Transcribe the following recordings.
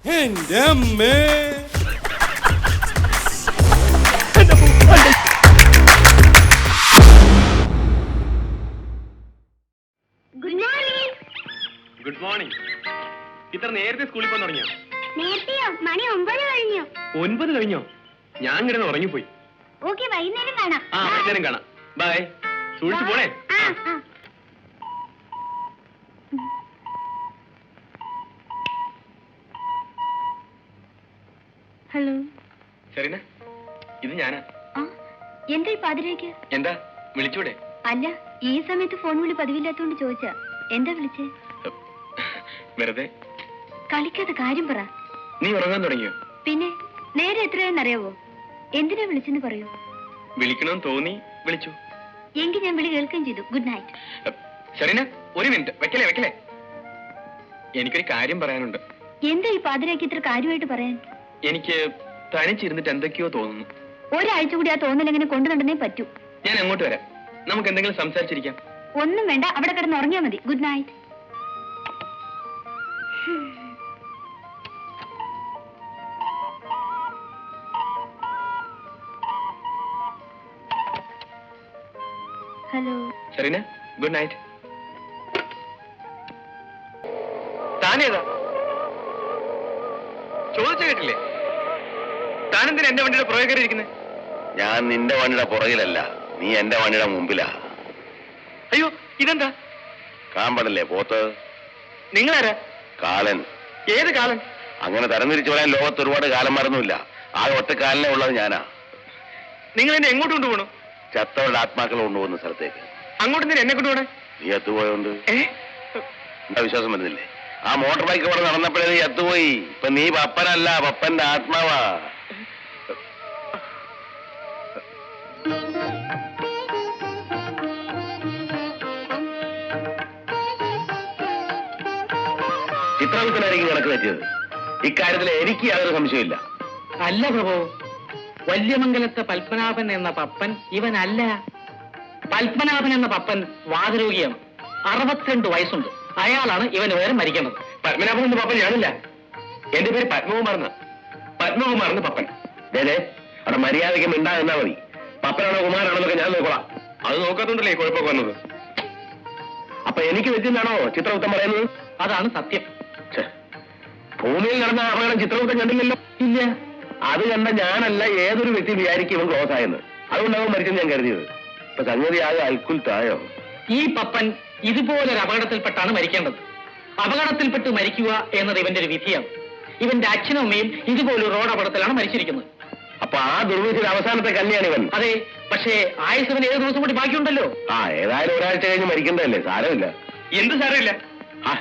എന്റെ അമ്മേ. Good morning. ഇത്ര നേരത്തെ സ്കൂളിൽ പോകാൻ തുടങ്ങിയോ? നേരത്തെയോ? മണി 9 കഴിഞ്ഞു. 9 കഴിഞ്ഞോ? ഞാൻ കിടന്ന് ഉറങ്ങിപ്പോയി. ഓക്കെ, വൈകുന്നേരം കാണാം. വൈകുന്നേരം കാണാം. ബൈ. സൂക്ഷിച്ചു പോണേ. ഹലോ ശരീന, ഇത് ഞാനാ. എന്താ ഈ പാതിരേക്ക്? എന്താ വിളിച്ചൂടെ? അല്ല, ഈ സമയത്ത് ഫോൺ വിളി പതിവില്ലാത്തോണ്ട് ചോദിച്ചാ. എന്താ വിളിച്ചേ? വെറുതെ. കളിക്കാത്ത കാര്യം പറ. നീ ഉറങ്ങാൻ തുടങ്ങിയോ? പിന്നെ നേരെ എത്രയാണെന്നറിയാവോ? എന്തിനാ വിളിച്ചെന്ന് പറയൂ. വിളിക്കണമെന്ന് തോന്നി വിളിച്ചു. എങ്കിൽ ഞാൻ വിളി കേൾക്കുകയും ചെയ്തു. Good night. ശരീന, ഒരു മിനിറ്റ്. വെക്കലേ. എനിക്കൊരു കാര്യം പറയാനുണ്ട്. എന്താ ഈ പാതിരാക്കി ഇത്ര കാര്യമായിട്ട് പറയാൻ? എനിക്ക് തനിച്ചിരുന്നിട്ട് എന്തൊക്കെയോ തോന്നുന്നു. ഒരാഴ്ച കൂടി ആ തോന്നൽ എങ്ങനെ കൊണ്ടുനടന്നേ പറ്റൂ. ഞാൻ അങ്ങോട്ട് വരാം. നമുക്ക് എന്തെങ്കിലും സംസാരിച്ചിരിക്കാം. ഒന്നും വേണ്ട, അവിടെ കിടന്ന് ഉറങ്ങിയാൽ മതി. Good night. Hello Shareena, good night. താനേതാ? ചോദിച്ച കേട്ടില്ലേ? താനെന്തിനാ എന്റെ വണ്ടിയുടെ പുറകെ കയറിയിരിക്കുന്നത്? ഞാൻ നിന്റെ വണ്ടിയുടെ പുറകിലല്ല, നീ എന്റെ വണ്ടിയുടെ മുമ്പിലാ. അയ്യോ, ഇതെന്താ? കാമ്പടല്ലേ പോത്ത്? നിങ്ങളാരാ? കാലൻ. ഏത് കാലൻ? അങ്ങനെ തരംതിരിച്ചു പറയാൻ ലോകത്ത് ഒരുപാട് കാലന്മാരൊന്നുമില്ല. ആ ഒറ്റക്കാലിനെ ഉള്ളത് ഞാനാ. നിങ്ങൾ എന്നെ എങ്ങോട്ട് കൊണ്ടുപോകണു? ചത്തവരുടെ ആത്മാക്കൾ കൊണ്ടുപോകുന്ന സ്ഥലത്തേക്ക്. അങ്ങോട്ട് എന്തിനാ എന്നെ കൊണ്ടുപോകണേ? നീ എത്തുപോയോണ്ട് എന്താ വിശ്വാസം വരുന്നില്ലേ? ആ മോട്ടോർ ബൈക്ക് ഇവിടെ നടന്നപ്പോഴേ നീ എത്തുപോയി. ഇപ്പൊ നീ പപ്പനല്ല, പപ്പന്റെ ആത്മാവാ. ചിത്രവിൽപ്പനായിരിക്കും കണക്ക് വെച്ചത്. ഇക്കാര്യത്തിൽ എനിക്ക് യാതൊരു സംശയമില്ല. അല്ല പ്രഭു, വല്യമംഗലത്തെ പത്മനാഭൻ എന്ന പപ്പൻ ഇവനല്ല. പത്മനാഭൻ എന്ന പപ്പൻ വാതരോഗിയാണ്. 62 വയസ്സുണ്ട്. അയാളാണ് ഇവന് വേറെ മരിക്കേണ്ടത്. പത്മനാഭൻ എന്ന പപ്പൻ ഞാനില്ല. എന്റെ പേര് പത്മകുമാറെന്ന. പത്മകുമാറെന്ന് പപ്പൻ. അവിടെ മര്യാദയ്ക്ക് മിണ്ടാ എന്നാ മതി. പപ്പനാണോ കുമാരാണോ എന്നൊക്കെ ഞാൻ നോക്കോളാം. അത് നോക്കാത്തോണ്ടല്ലേ കുഴപ്പമൊക്കെ വന്നത്. അപ്പൊ എനിക്ക് വെച്ചെന്നാണോ ചിത്രഗുപ്തൻ പറയുന്നത്? അതാണ് സത്യം. ഭൂമിയിൽ നടന്ന അപകടം ചിത്രഗുപ്തൻ കണ്ടില്ലല്ലോ. ഇല്ല. അത് കണ്ട ഞാനല്ല ഏതൊരു വ്യക്തി വിചാരിക്കും ഇവൻ ക്ലോസ് ആയെന്ന്. അതുകൊണ്ടാവും മരിച്ചെന്ന് ഞാൻ കരുതിയത്. ഇപ്പൊ സംഗതി ആകെ അൽക്കുൽത്തായോ. ഈ പപ്പൻ ഇതുപോലൊരു അപകടത്തിൽപ്പെട്ടാണ് മരിക്കേണ്ടത്. അപകടത്തിൽപ്പെട്ട് മരിക്കുക എന്നത് ഇവന്റെ ഒരു വിധിയാണ്. ഇവന്റെ അച്ഛനും അമ്മയും ഇതുപോലൊരു റോഡ് അപകടത്തിലാണ് മരിച്ചിരിക്കുന്നത്. അപ്പൊ ആ ദുർവിധിയുടെ അവസാനത്തെ കല്യാണം ഇവൻ. അതെ, പക്ഷേ ആയുസവന് 7 ദിവസം കൂടി ബാക്കിയുണ്ടല്ലോ. ഏതായാലും ഒരാഴ്ച കഴിഞ്ഞ് മരിക്കേണ്ടതല്ലേ, സാരമില്ല. എന്ത് സാരമില്ല?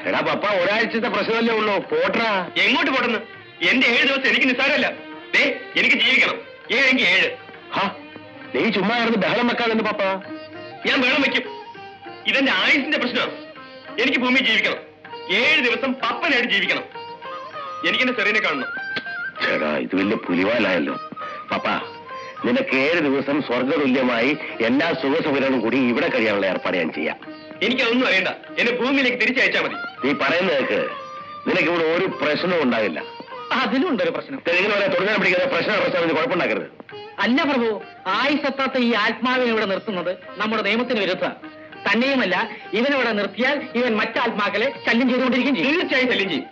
എടാ പപ്പ, ഒരാഴ്ചത്തെ പ്രശ്നമല്ലേ ഉള്ളൂ. പോട്ടാ. എങ്ങോട്ട് പോട്ടെന്ന്? എന്റെ 7 ദിവസം എനിക്ക് നിസ്സാരമല്ല. എനിക്ക് ജീവിക്കണം. 7 നീ ചുമ്മാ കിടന്ന് ബഹളം വെക്കാതെന്ന് പപ്പ. ഞാൻ ബഹളം വെക്കും. ഇതെന്റെ ആയുസിന്റെ പ്രശ്നമാണ്. എനിക്ക് ഭൂമി ജീവിക്കണം. 7 ദിവസം പപ്പനായിട്ട് ജീവിക്കണം. എനിക്കെന്റെ ചെറിയനെ കാണണം. ചേടാ, ഇത് വലിയ പുലിവാലായല്ലോ. പപ്പ, നിനക്ക് 7 ദിവസം സ്വർഗതുല്യമായി എല്ലാ സുഖസൗകര്യങ്ങളും കൂടി ഇവിടെ കഴിയാനുള്ള ഏർപ്പാട് ഞാൻ ചെയ്യാം. എനിക്കതൊന്നും അറിയണ്ട. എന്നെ ഭൂമിയിലേക്ക് തിരിച്ചയച്ചാൽ മതി. നീ പറയുന്നത് കേൾക്ക്. നിനക്ക് ഇവിടെ ഒരു പ്രശ്നവും ഉണ്ടാകില്ല. അതിലുണ്ടൊരു പ്രശ്നം. തുടങ്ങാൻ പിടിക്കാതെ പ്രശ്നം കുഴപ്പമുണ്ടാക്കരുത്. അല്ല പ്രഭു, ആയുസത്താത്ത ഈ ആത്മാവിനെ ഇവിടെ നിർത്തുന്നത് നമ്മുടെ നിയമത്തിന് വിരുദ്ധ. തന്നെയുമല്ല, ഇവനിവിടെ നിർത്തിയാൽ ഇവൻ മറ്റാത്മാക്കളെ ശല്യം ചെയ്തുകൊണ്ടിരിക്കും. തീർച്ചയായും ശല്യം ചെയ്യും.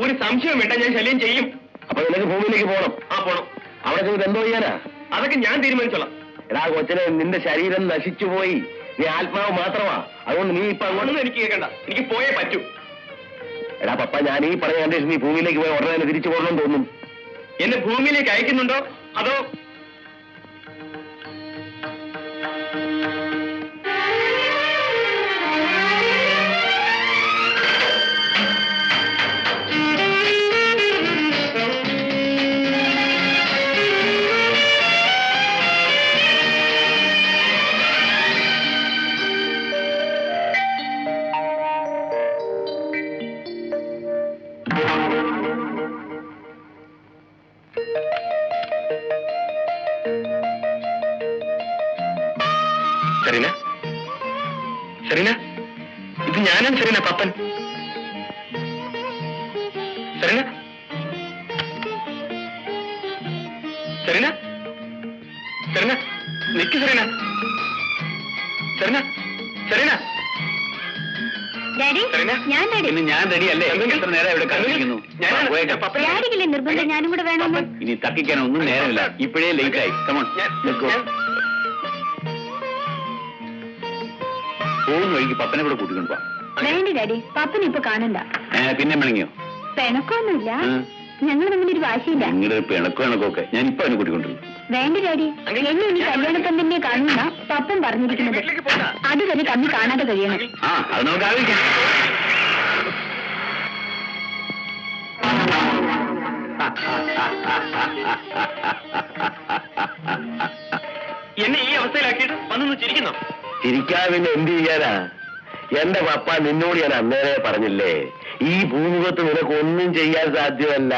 ഒരു സംശയം വേണ്ട, ഞാൻ ശല്യം ചെയ്യും. അപ്പൊ നിനക്ക് ഭൂമിയിലേക്ക് പോകണം. പോണം. അവിടെ ചെന്നിട്ട് എന്തോ ചെയ്യാനാ? അതൊക്കെ ഞാൻ തീരുമാനിച്ചോളാം. എടാ കൊച്ചിനെ, നിന്റെ ശരീരം നശിച്ചുപോയി. നീ ആത്മാവ് മാത്രമാ. അതുകൊണ്ട് നീ ഇപ്പൊ അങ്ങോട്ടൊന്നും എനിക്ക് കേൾക്കണ്ട. എനിക്ക് പോയേ പറ്റൂ. എടാ പപ്പ, ഞാൻ ഈ പറഞ്ഞ കണ്ടീഷൻ നീ ഭൂമിയിലേക്ക് പോയി ഉടനെ തന്നെ തിരിച്ചു പോകണമെന്ന് തോന്നും. എന്നെ ഭൂമിയിലേക്ക് അയക്കുന്നുണ്ടോ അതോ? സെറീന, സെറീന, ഇത് ഞാനാണ് സെറീന, പപ്പൻ. സെറീന, ഞാൻ ready. ഇന്ന് ഞാൻ റെഡിയല്ലേ? എത്ര നേരം ഇവിടെ കാത്തിരിക്കുന്നു? ഡാഡിക്കില്ലേ നിർബന്ധം ഞാനും കൂടെ വേണമെന്ന്? ഇനി തക്കിക്കാൻ ഒന്നും നേരമില്ല. ഇപ്പോഴേ ലേറ്റ് ആയി. കമോൺ പോകുന്ന വഴിക്ക് പപ്പനെ കൂടെ കൂട്ടിക്കൊണ്ട് പോവാം. വേണ്ടി ഡാഡി, പപ്പനെ ഇപ്പൊ കാണണ്ട. പിന്നെ മിണങ്ങിയോ? പിണക്കൊന്നുമില്ല, ഞങ്ങൾ തമ്മിലൊരു വാശിയില്ല. നിങ്ങളുടെ പിണക്കമൊക്കെ ഞാൻ ഇപ്പൊ അവനെ കൂട്ടിക്കൊണ്ടിരുന്നു. വേണ്ട ഡാഡി, എന്നെ ഇനി കല്യാണപ്പം തന്നെ കാണുന്ന പപ്പൻ പറഞ്ഞിരിക്കുന്നത്. അതുവരെ തമ്മിൽ കാണാതെ കഴിയണം. ആ അത് നമുക്ക് ആലോചിക്കാം. എന്നെ ഈ അവസ്ഥയിലാക്കിയിട്ട് വന്നു ചിരിക്കുന്നു. ചിരിക്കാൻ പിന്നെ എന്ത് ചെയ്യാനാ? എന്റെ പപ്പ നിന്നോട് ഞാൻ അന്നേരെ പറഞ്ഞില്ലേ, ഈ ഭൂമുഖത്ത് നിനക്ക് ഒന്നും ചെയ്യാൻ സാധ്യമല്ല.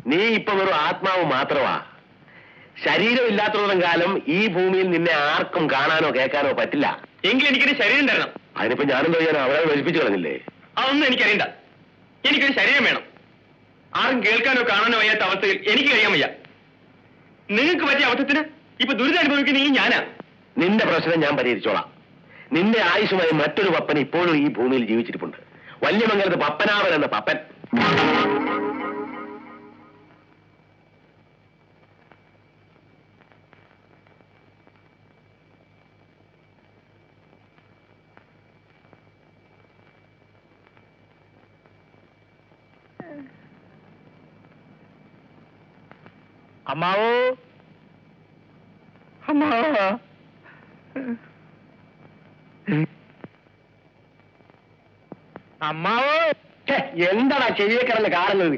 നീ ഇപ്പൊ വെറും ആത്മാവ് മാത്രമാ. ശരീരം ഇല്ലാത്തത്തോളം കാലം ഈ ഭൂമിയിൽ നിന്നെ ആർക്കും കാണാനോ കേൾക്കാനോ പറ്റില്ല. എങ്കിൽ എനിക്കൊരു ശരീരം തരണം. അതിനിപ്പോ ഞാനെന്തോ ചെയ്യാനോ? അവരെ വലിപ്പിച്ചു കളഞ്ഞില്ലേ? അതൊന്നും എനിക്കറിയണ്ട. എനിക്കൊരു ശരീരം വേണം. ആരും കേൾക്കാനോ കാണാനോ വയ്യാത്ത അവസ്ഥയിൽ എനിക്ക് കഴിയാൻ വയ്യ. നിങ്ങൾക്ക് പറ്റിയ അവസ്ഥത്തിന് ഇപ്പൊ ദുരിതം അനുഭവിക്കുന്ന ഈ ഞാനാ. നിന്റെ പ്രശ്നം ഞാൻ പരിഹരിച്ചോളാം. നിന്റെ ആയുഷുമായി മറ്റൊരു പപ്പൻ ഇപ്പോഴും ഈ ഭൂമിയിൽ ജീവിച്ചിരിപ്പുണ്ട്. വല്യമംഗലത്ത് പപ്പനാവൻ എന്ന പപ്പൻ. അമ്മാവോ, അമ്മാവോ, അമ്മാവോ. എന്താടാ ചെവിയെ കിടന്ന് കാണുന്നത്?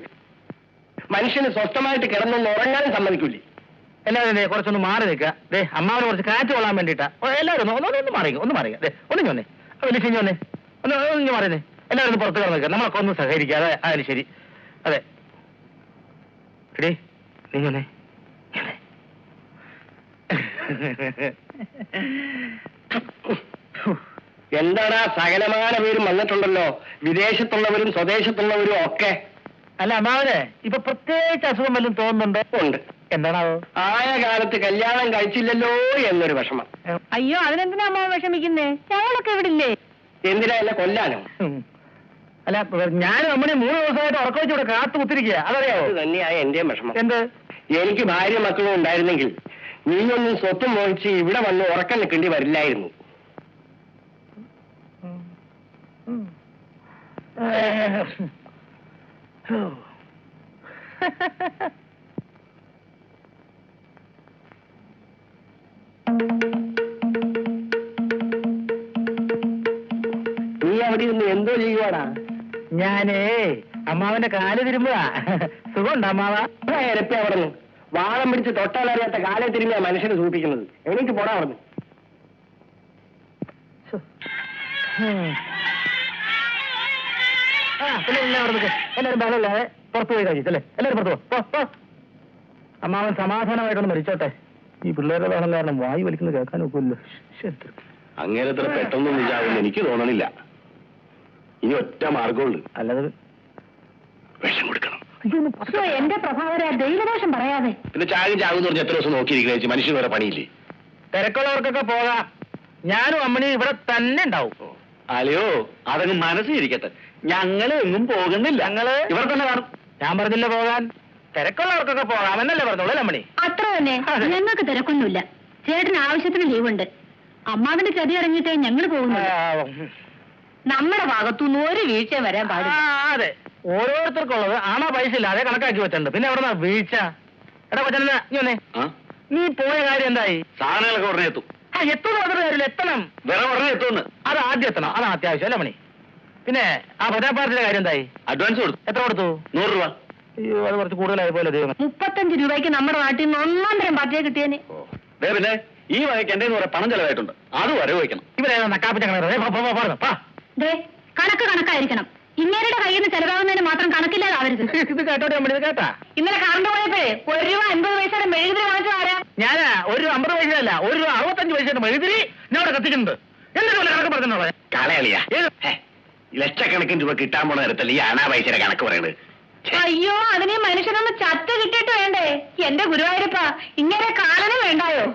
മനുഷ്യന് സ്വസ്ഥമായിട്ട് കിടന്നൊന്ന് ഉറങ്ങാനും സമ്മതിക്കൂലേ? എല്ലാവരും കുറച്ചൊന്ന് മാറി നിൽക്കുക. അമ്മാവന് കുറച്ച് കാറ്റ് കൊള്ളാൻ വേണ്ടിയിട്ടാ. എല്ലാവരും ഒന്ന് മാറിക്കുക, ഒന്ന് മാറിക്കുക. ഒന്ന് ഞൊന്നേ, വലിയ ഞൊന്നേ, ഒന്ന് മാറിയേ. എല്ലാവരും ഒന്ന് പുറത്ത് കിടന്ന് നിൽക്കുക. നമ്മളൊക്കെ ഒന്ന് സഹകരിക്കാതെ. അതിന് ശരി. അതെ എടേ, നീ ഞൊന്നേ. എന്താടാ സകലമാന പേരും വന്നിട്ടുണ്ടല്ലോ, വിദേശത്തുള്ളവരും സ്വദേശത്തുള്ളവരും ഒക്കെ. അല്ല അമ്മാവന് ഇപ്പൊ പ്രത്യേകിച്ച് അസുഖം വല്ലതും തോന്നുന്നുണ്ടോ? ഉണ്ട്. എന്താണാവോ? ആയ കാലത്ത് കല്യാണം കഴിച്ചില്ലല്ലോ എന്നൊരു വിഷമം. അയ്യോ, അതിനെന്തിനാ അമ്മാവൻ വിഷമിക്കുന്നേ? ഞങ്ങളൊക്കെ ഇവിടെ ഇല്ലേ? എന്തിനാ എന്നെ കൊല്ലാനോ? അല്ല, ഞാനും അമ്മണി 3 ദിവസമായിട്ട് ഉറക്കം വെച്ച് ഇവിടെ കാത്തു കുത്തിരിക്കുക. അതറിയാവോ? അത് തന്നെയായ എന്റെയും വിഷമം. എന്ത്? എനിക്ക് ഭാര്യ മക്കളും ഉണ്ടായിരുന്നെങ്കിൽ നീയൊന്നും സ്വത്തും മോഹിച്ച് ഇവിടെ വന്ന് ഉറക്കം നിൽക്കേണ്ടി വരില്ലായിരുന്നു. നീ അവിടെ നിന്ന് എന്തോ ചെയ്യുവാടാ? ഞാനേ അമ്മാവന്റെ കാല് തിരുമ്പുക. സുഖമുണ്ടോ അമ്മാവ? ഇരപ്പി അവിടെ നിന്ന് വാളം പിടിച്ച് തൊട്ടാലറിയാത്ത കാലെ തിരുമ്മിയാ മനുഷ്യനെ സൂചിപ്പിക്കുന്നത്. എനിക്ക് പോടാ അവിടെ. എല്ലാവരും ബഹളമില്ലാതെ പുറത്തു പോയി കഴിച്ചല്ലേ? എല്ലാവരും പുറത്തു പോ. അമ്മാവൻ സമാധാനമായിട്ടൊന്ന് മരിച്ചോട്ടെ. ഈ പിള്ളേരുടെ ബഹളം കാരണം വായു വലിക്കുന്നത് കേൾക്കാൻ ഒക്കുമല്ലോ. അങ്ങേരത്ര പെട്ടെന്നൊന്നും ചാവുമെന്ന് എനിക്ക് തോന്നണില്ല. ഇനി ഒറ്റ മാർഗമുള്ളൂ. അല്ലാതെ വിഷം കൊടുക്കണം. എന്റെ പ്രഭാകര, ദൈവദോഷം പറയാതെ. പിന്നെ ചാകും ചാകുന്ന് പറഞ്ഞ് എത്ര ദിവസം നോക്കിയിരിക്കുന്ന മനുഷ്യന് വേറെ പണിയില്ലേ? തിരക്കുള്ളവർക്കൊക്കെ പോകാം. ഞാനും അമ്മണി ഇവിടെ തന്നെ ഉണ്ടാവും. അല്ലയോ, അതങ്ങ് മനസ്സിലിരിക്കട്ടെ. ഞങ്ങള് എങ്ങും പോകുന്നില്ല. ഞങ്ങള് ഇവിടെ തന്നെ കാണും. ഞാൻ പറഞ്ഞില്ല പോകാൻ. തിരക്കുള്ളവർക്കൊക്കെ പോകാം എന്നല്ലേ പറഞ്ഞോളൂ അമ്മണി? അത്ര തന്നെ. ഞങ്ങൾക്ക് തിരക്കൊന്നുമില്ല. ചേട്ടന് ആവശ്യത്തിന് ലീവുണ്ട്. അമ്മാവിന്റെ ചതി ഇറങ്ങിയിട്ടേ ഞങ്ങൾ പോകുന്നുള്ളൂ. നമ്മുടെ ഭാഗത്തുനിന്ന് ഒരു വീഴ്ച വരാൻ പാടില്ല. അതെ, ഓരോരുത്തർക്കുള്ളത് ആണോ പൈസ ഇല്ലാതെ കണക്കാക്കി വെച്ചിട്ടുണ്ട്. പിന്നെ എവിടെ വീഴ്ച? എടാ കൊച്ചനെ, നീ പോയ കാര്യം എന്തായി? സാധനങ്ങളൊക്കെ ഉടനെ എത്തും. എത്തുന്ന പറഞ്ഞ കാര്യമില്ല, എത്തണം. വേറെ ഉടനെ എത്തുമെന്ന്. അത് ആദ്യം എത്തണം, അതാണ് അത്യാവശ്യം അല്ലേ മണി? പിന്നെ ആ പ്രജാപാർട്ടിയുടെ കാര്യം എന്തായി? അഡ്വാൻസ് കൊടുത്തു. എത്ര കൊടുത്തു? 100 രൂപ. അയ്യോ, അത് കുറച്ച് കൂടുതലായി പോലെ ദൈവം. 35 രൂപയ്ക്ക് നമ്മുടെ നാട്ടിൽ നിന്ന് 1 തരം പാർട്ടിയെ കിട്ടിയേനെ. പിന്നെ ഈ വകയ്ക്ക് എന്റെ പണം ചെലവായിട്ടുണ്ട്. അത് വരവ് വയ്ക്കണം. ഇവരെ നക്കാപ്പിച്ച കണക്ക് കണക്കായിരിക്കണം. ഇങ്ങേരുടെ കയ്യിൽ നിന്ന് ചെലവാകുന്നതിന് മാത്രം കണക്കില്ലാതാവരുത്. ഇത് കേട്ടോട്ടെ അമ്മ, ഇത് കേട്ടാ? ഇന്നലെ കറണ്ട് പോയപ്പോഴേ 1 രൂപ 50 പൈസയുടെ മെഴുകുതിരി വാങ്ങിച്ചു ആരാ? ഞാനാ 1 രൂപ 50 പൈസയല്ല, 1 രൂപ 65 പൈസയുടെ മെഴുകുതിരി ഞാൻ അവിടെ കത്തിക്കുന്നുണ്ട്. എന്തൊക്കെ കണക്ക് പറഞ്ഞോളെ? കളയളിയാ, ലക്ഷക്കണക്കിന് രൂപ കിട്ടാൻ പോണ നേരത്തല്ലേ ഈ അനാ പൈസയുടെ കണക്ക് പറയുന്നത്? അയ്യോ, അതിനെ മനുഷ്യനൊന്ന് ചത്ത് കിട്ടിയിട്ട് വേണ്ടേ? എന്റെ ഗുരുവായൂരപ്പ, ഇങ്ങനെ കാലനും വേണ്ടായോ?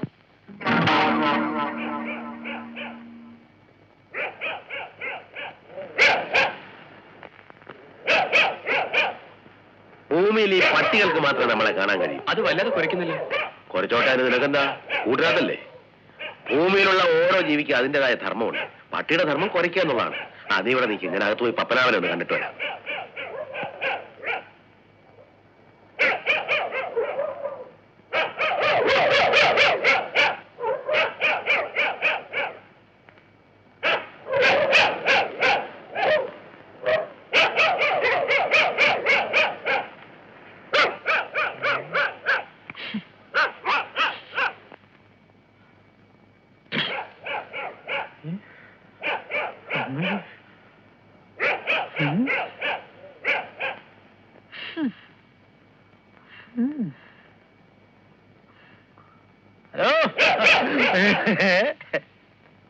ഭൂമിയിൽ ഈ പട്ടികൾക്ക് മാത്രമേ നമ്മളെ കാണാൻ കഴിയും. അത് വല്ലാതെ കുറയ്ക്കുന്നില്ല. കുറച്ചോട്ടാൻ നിനക്കെന്താ കൂട്ടുകാരല്ലേ? ഭൂമിയിലുള്ള ഓരോ ജീവിക്കും അതിൻ്റെതായ ധർമ്മമുണ്ട്. പട്ടിയുടെ ധർമ്മം കുറയ്ക്കുക എന്നുള്ളതാണ്. നീ ഇവിടെ നിൽക്കും, ഞാൻ അകത്ത് പോയി പപ്പനാവനെ ഒന്ന് കണ്ടിട്ട് വരാം.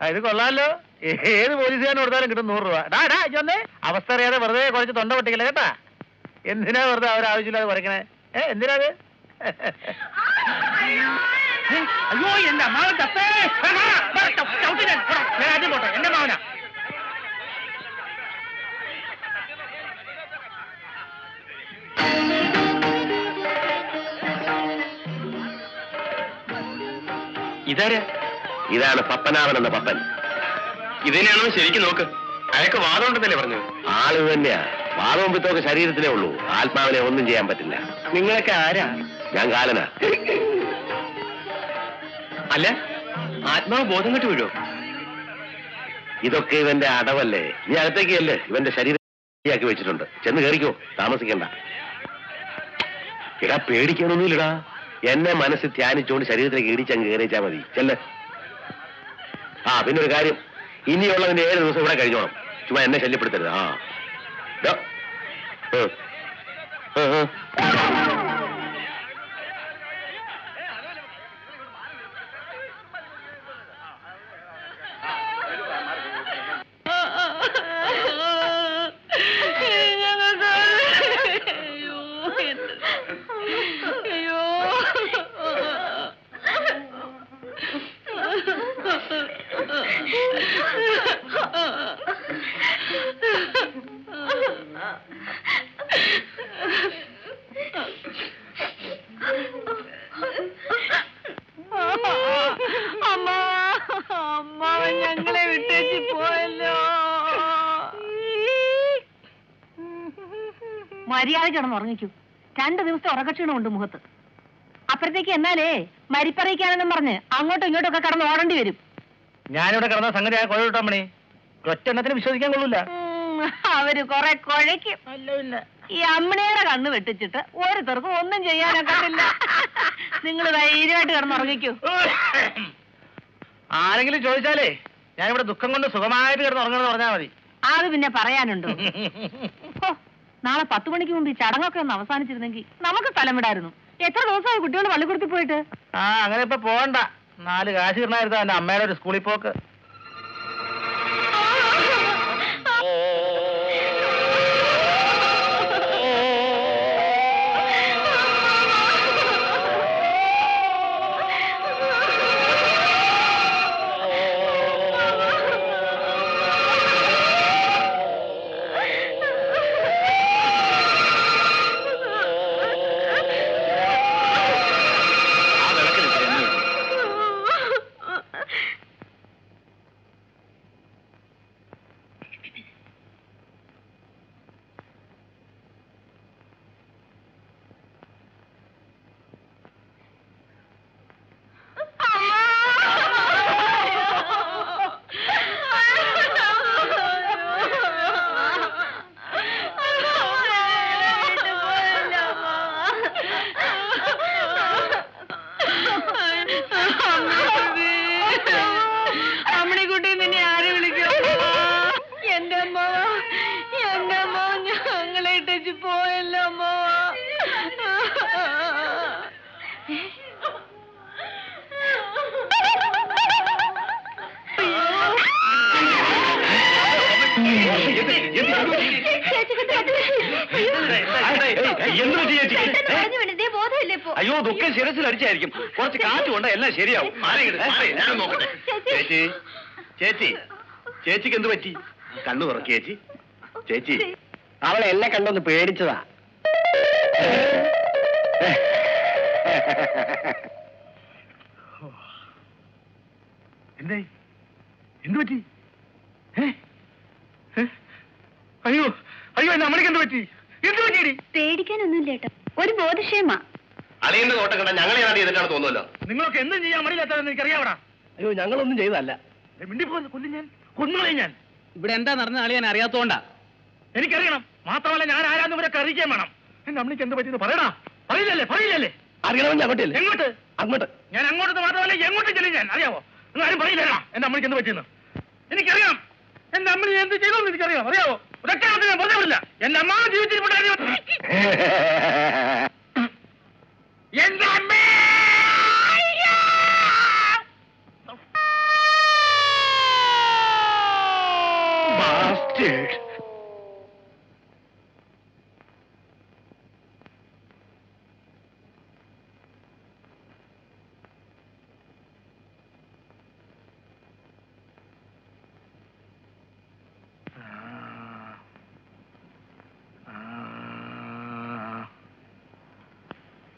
ഇത് കൊള്ളാമല്ലോ. ഏത് പോലീസുകാരൻ കൊടുത്താലും കിട്ടും 100 രൂപ. ഇതൊന്നേ അവസ്ഥ അറിയാതെ വെറുതെ കുറച്ച് തൊണ്ട പൊട്ടിക്കല കേട്ടാ. എന്തിനാ വെറുതെ അവരാവശ്യമില്ലാതെ കുറയ്ക്കണേ? എന്തിനാ അത്? അയ്യോ എന്റെ അമ്മാവൻ തപ്പേ. ഞാൻ ആദ്യം പോട്ടെ. എന്റെ മാവനാ. ഇതാണ് പപ്പനാവൻ എന്ന പപ്പൻ. ഇതിനെയാണോ ശരിക്കും നോക്ക്. അയാൾക്ക് വാദം ഉണ്ടെന്നല്ലേ പറഞ്ഞത്? ആള് തന്നെയാ. വാദവും പിത്തമൊക്കെ ശരീരത്തിലേ ഉള്ളൂ, ആത്മാവിനെ ഒന്നും ചെയ്യാൻ പറ്റില്ല. നിങ്ങളൊക്കെ ആരാ? ഞാൻ കാലനാ. അല്ല, ആത്മാവ് ബോധം കെട്ട് വീഴോ? ഇതൊക്കെ ഇവന്റെ അടവല്ലേ? നീ അകത്തേക്കല്ലേ? ഇവന്റെ ശരീരമാക്കി വെച്ചിട്ടുണ്ട്. ചെന്ന് കയറിക്കോ, താമസിക്കണ്ട. ഇടാ പേടിക്കാനൊന്നുമില്ലടാ. എന്നെ മനസ്സിൽ ധ്യാനിച്ചുകൊണ്ട് ശരീരത്തിലേക്ക് ഇടിച്ചങ്ങ് കയറിച്ചാൽ മതി. ചെല്ല്. പിന്നെ ഒരു കാര്യം, ഇനിയുള്ളതിന്റെ 7 ദിവസം ഇവിടെ കഴിഞ്ഞോണം. ചുമ്മാ എന്നെ ശല്യപ്പെടുത്തരുത്. ഞങ്ങളെ വിട്ടേച്ച് പോയല്ലോ. മര്യാദ കിടന്ന് ഉറങ്ങിക്കൂ. 2 ദിവസത്തെ ഉറക്കക്ഷീണമുണ്ട് മുഖത്ത്. അപ്പുറത്തേക്ക് എന്നാലേ മരിപ്പറിയിക്കാനെന്നും പറഞ്ഞ് അങ്ങോട്ടും ഇങ്ങോട്ടും ഒക്കെ കടന്ന് ഓടേണ്ടി വരും. ഞാനിവിടെ കിടന്ന സംഗതി കൊഴവിട്ടമ്മണി. ഒറ്റെണ്ണത്തിന് വിശ്വസിക്കാൻ കൊള്ളൂല. അവര് കൊറേ കുഴയ്ക്കും. ഈ അമ്മണിയുടെ കണ്ണ് വെട്ടിച്ചിട്ട് ഓരോരുത്തർക്കും ഒന്നും ചെയ്യാനൊക്കത്തില്ല. നിങ്ങൾ ധൈര്യമായിട്ട് കിടന്നുറങ്ങിക്കൂ. ആരെങ്കിലും ചോദിച്ചാലേ ഞാനിവിടെ ദുഃഖം കൊണ്ട് സുഖമായിട്ട് കിടന്നുറങ്ങണമെന്ന് പറഞ്ഞാൽ മതി. അത് പിന്നെ പറയാനുണ്ടോ? നാളെ 10 മണിക്ക് മുമ്പ് ഈ ചടങ്ങൊക്കെ ഒന്ന് അവസാനിച്ചിരുന്നെങ്കിൽ നമുക്ക് സ്ഥലം വിടായിരുന്നു. എത്ര ദിവസമായി കുട്ടികൾ പള്ളിക്കൂടത്തിൽ പോയിട്ട്? അങ്ങനെ ഇപ്പൊ പോകണ്ട. 4 കാശ് കിട്ടണായിരുന്നു എന്റെ അമ്മയുടെ ഒരു സ്കൂളിൽ പോക്ക്. അയ്യോ ദുഃഖം ശിരസിൽ അടിച്ചായിരിക്കും. കുറച്ച് കാറ്റ് കൊണ്ട് എല്ലാം ശരിയാവും. ചേച്ചി ചേച്ചി ചേച്ചിക്ക് എന്ത് പറ്റി? കണ്ണു തുറക്കി ചേച്ചി. ചേച്ചി അവളെ എന്നെ കണ്ടൊന്ന് പേടിച്ചതാ. എന്തേ എന്തു പറ്റി? അയ്യോ അയ്യോ എന്റെ അമ്മയ്ക്ക് എന്ത് പറ്റി? എന്ത് പറ്റി? പേടിക്കാനൊന്നുമില്ല ഏട്ടാ, ഒരു ബോധക്ഷേമാ. അളിയന്റെ നോട്ടം കണ്ട ഞങ്ങളെ ഏതാണ്ട് ചെയ്തിട്ടാണ് തോന്നുമല്ലോ. നിങ്ങൾക്ക് എന്തും ചെയ്യാൻ മടിയില്ലാത്തതെന്ന് എനിക്കറിയാവടാ. അയ്യോ ഞങ്ങളൊന്നും ചെയ്തല്ല. മിണ്ടിപ്പോന്ന് കൊല്ലും ഞാൻ, കൊന്നുകളെ ഞാൻ. ഇവിടെ എന്താ നടന്ന ആളെ ഞാൻ അറിയാത്തോണ്ടാ. എനിക്കറിയണം, മാത്രമല്ല ഞാൻ ആരാന്ന് ഇവരൊക്കെ അറിയിക്കാൻ വേണം. എന്റെ അമ്മയ്ക്ക് എന്ത് പറ്റിയെന്ന് പറയടാ. പറയില്ലല്ലേ? അറിയണമെന്ന് അങ്ങോട്ടല്ലേ? എങ്ങോട്ട്? അങ്ങോട്ട്. ഞാൻ അങ്ങോട്ട് മാത്രമല്ല എങ്ങോട്ടും ചെല്ലും ഞാൻ, അറിയാവോ? ആരും പറയില്ലടാ എന്റെ അമ്മയ്ക്ക് എന്ത് പറ്റിയെന്ന്. എനിക്കറിയാം എന്റെ അമ്മ എന്ത് ചെയ്തോന്ന് എനിക്കറിയാം, അറിയാവോ? ഒരൊറ്റ ഞാൻ പറഞ്ഞു വിടില്ല. എന്റെ അമ്മ ജീവിച്ചിരിപ്പുണ്ടായിരുന്നു. എന്റെ അമ്മേ Bastard.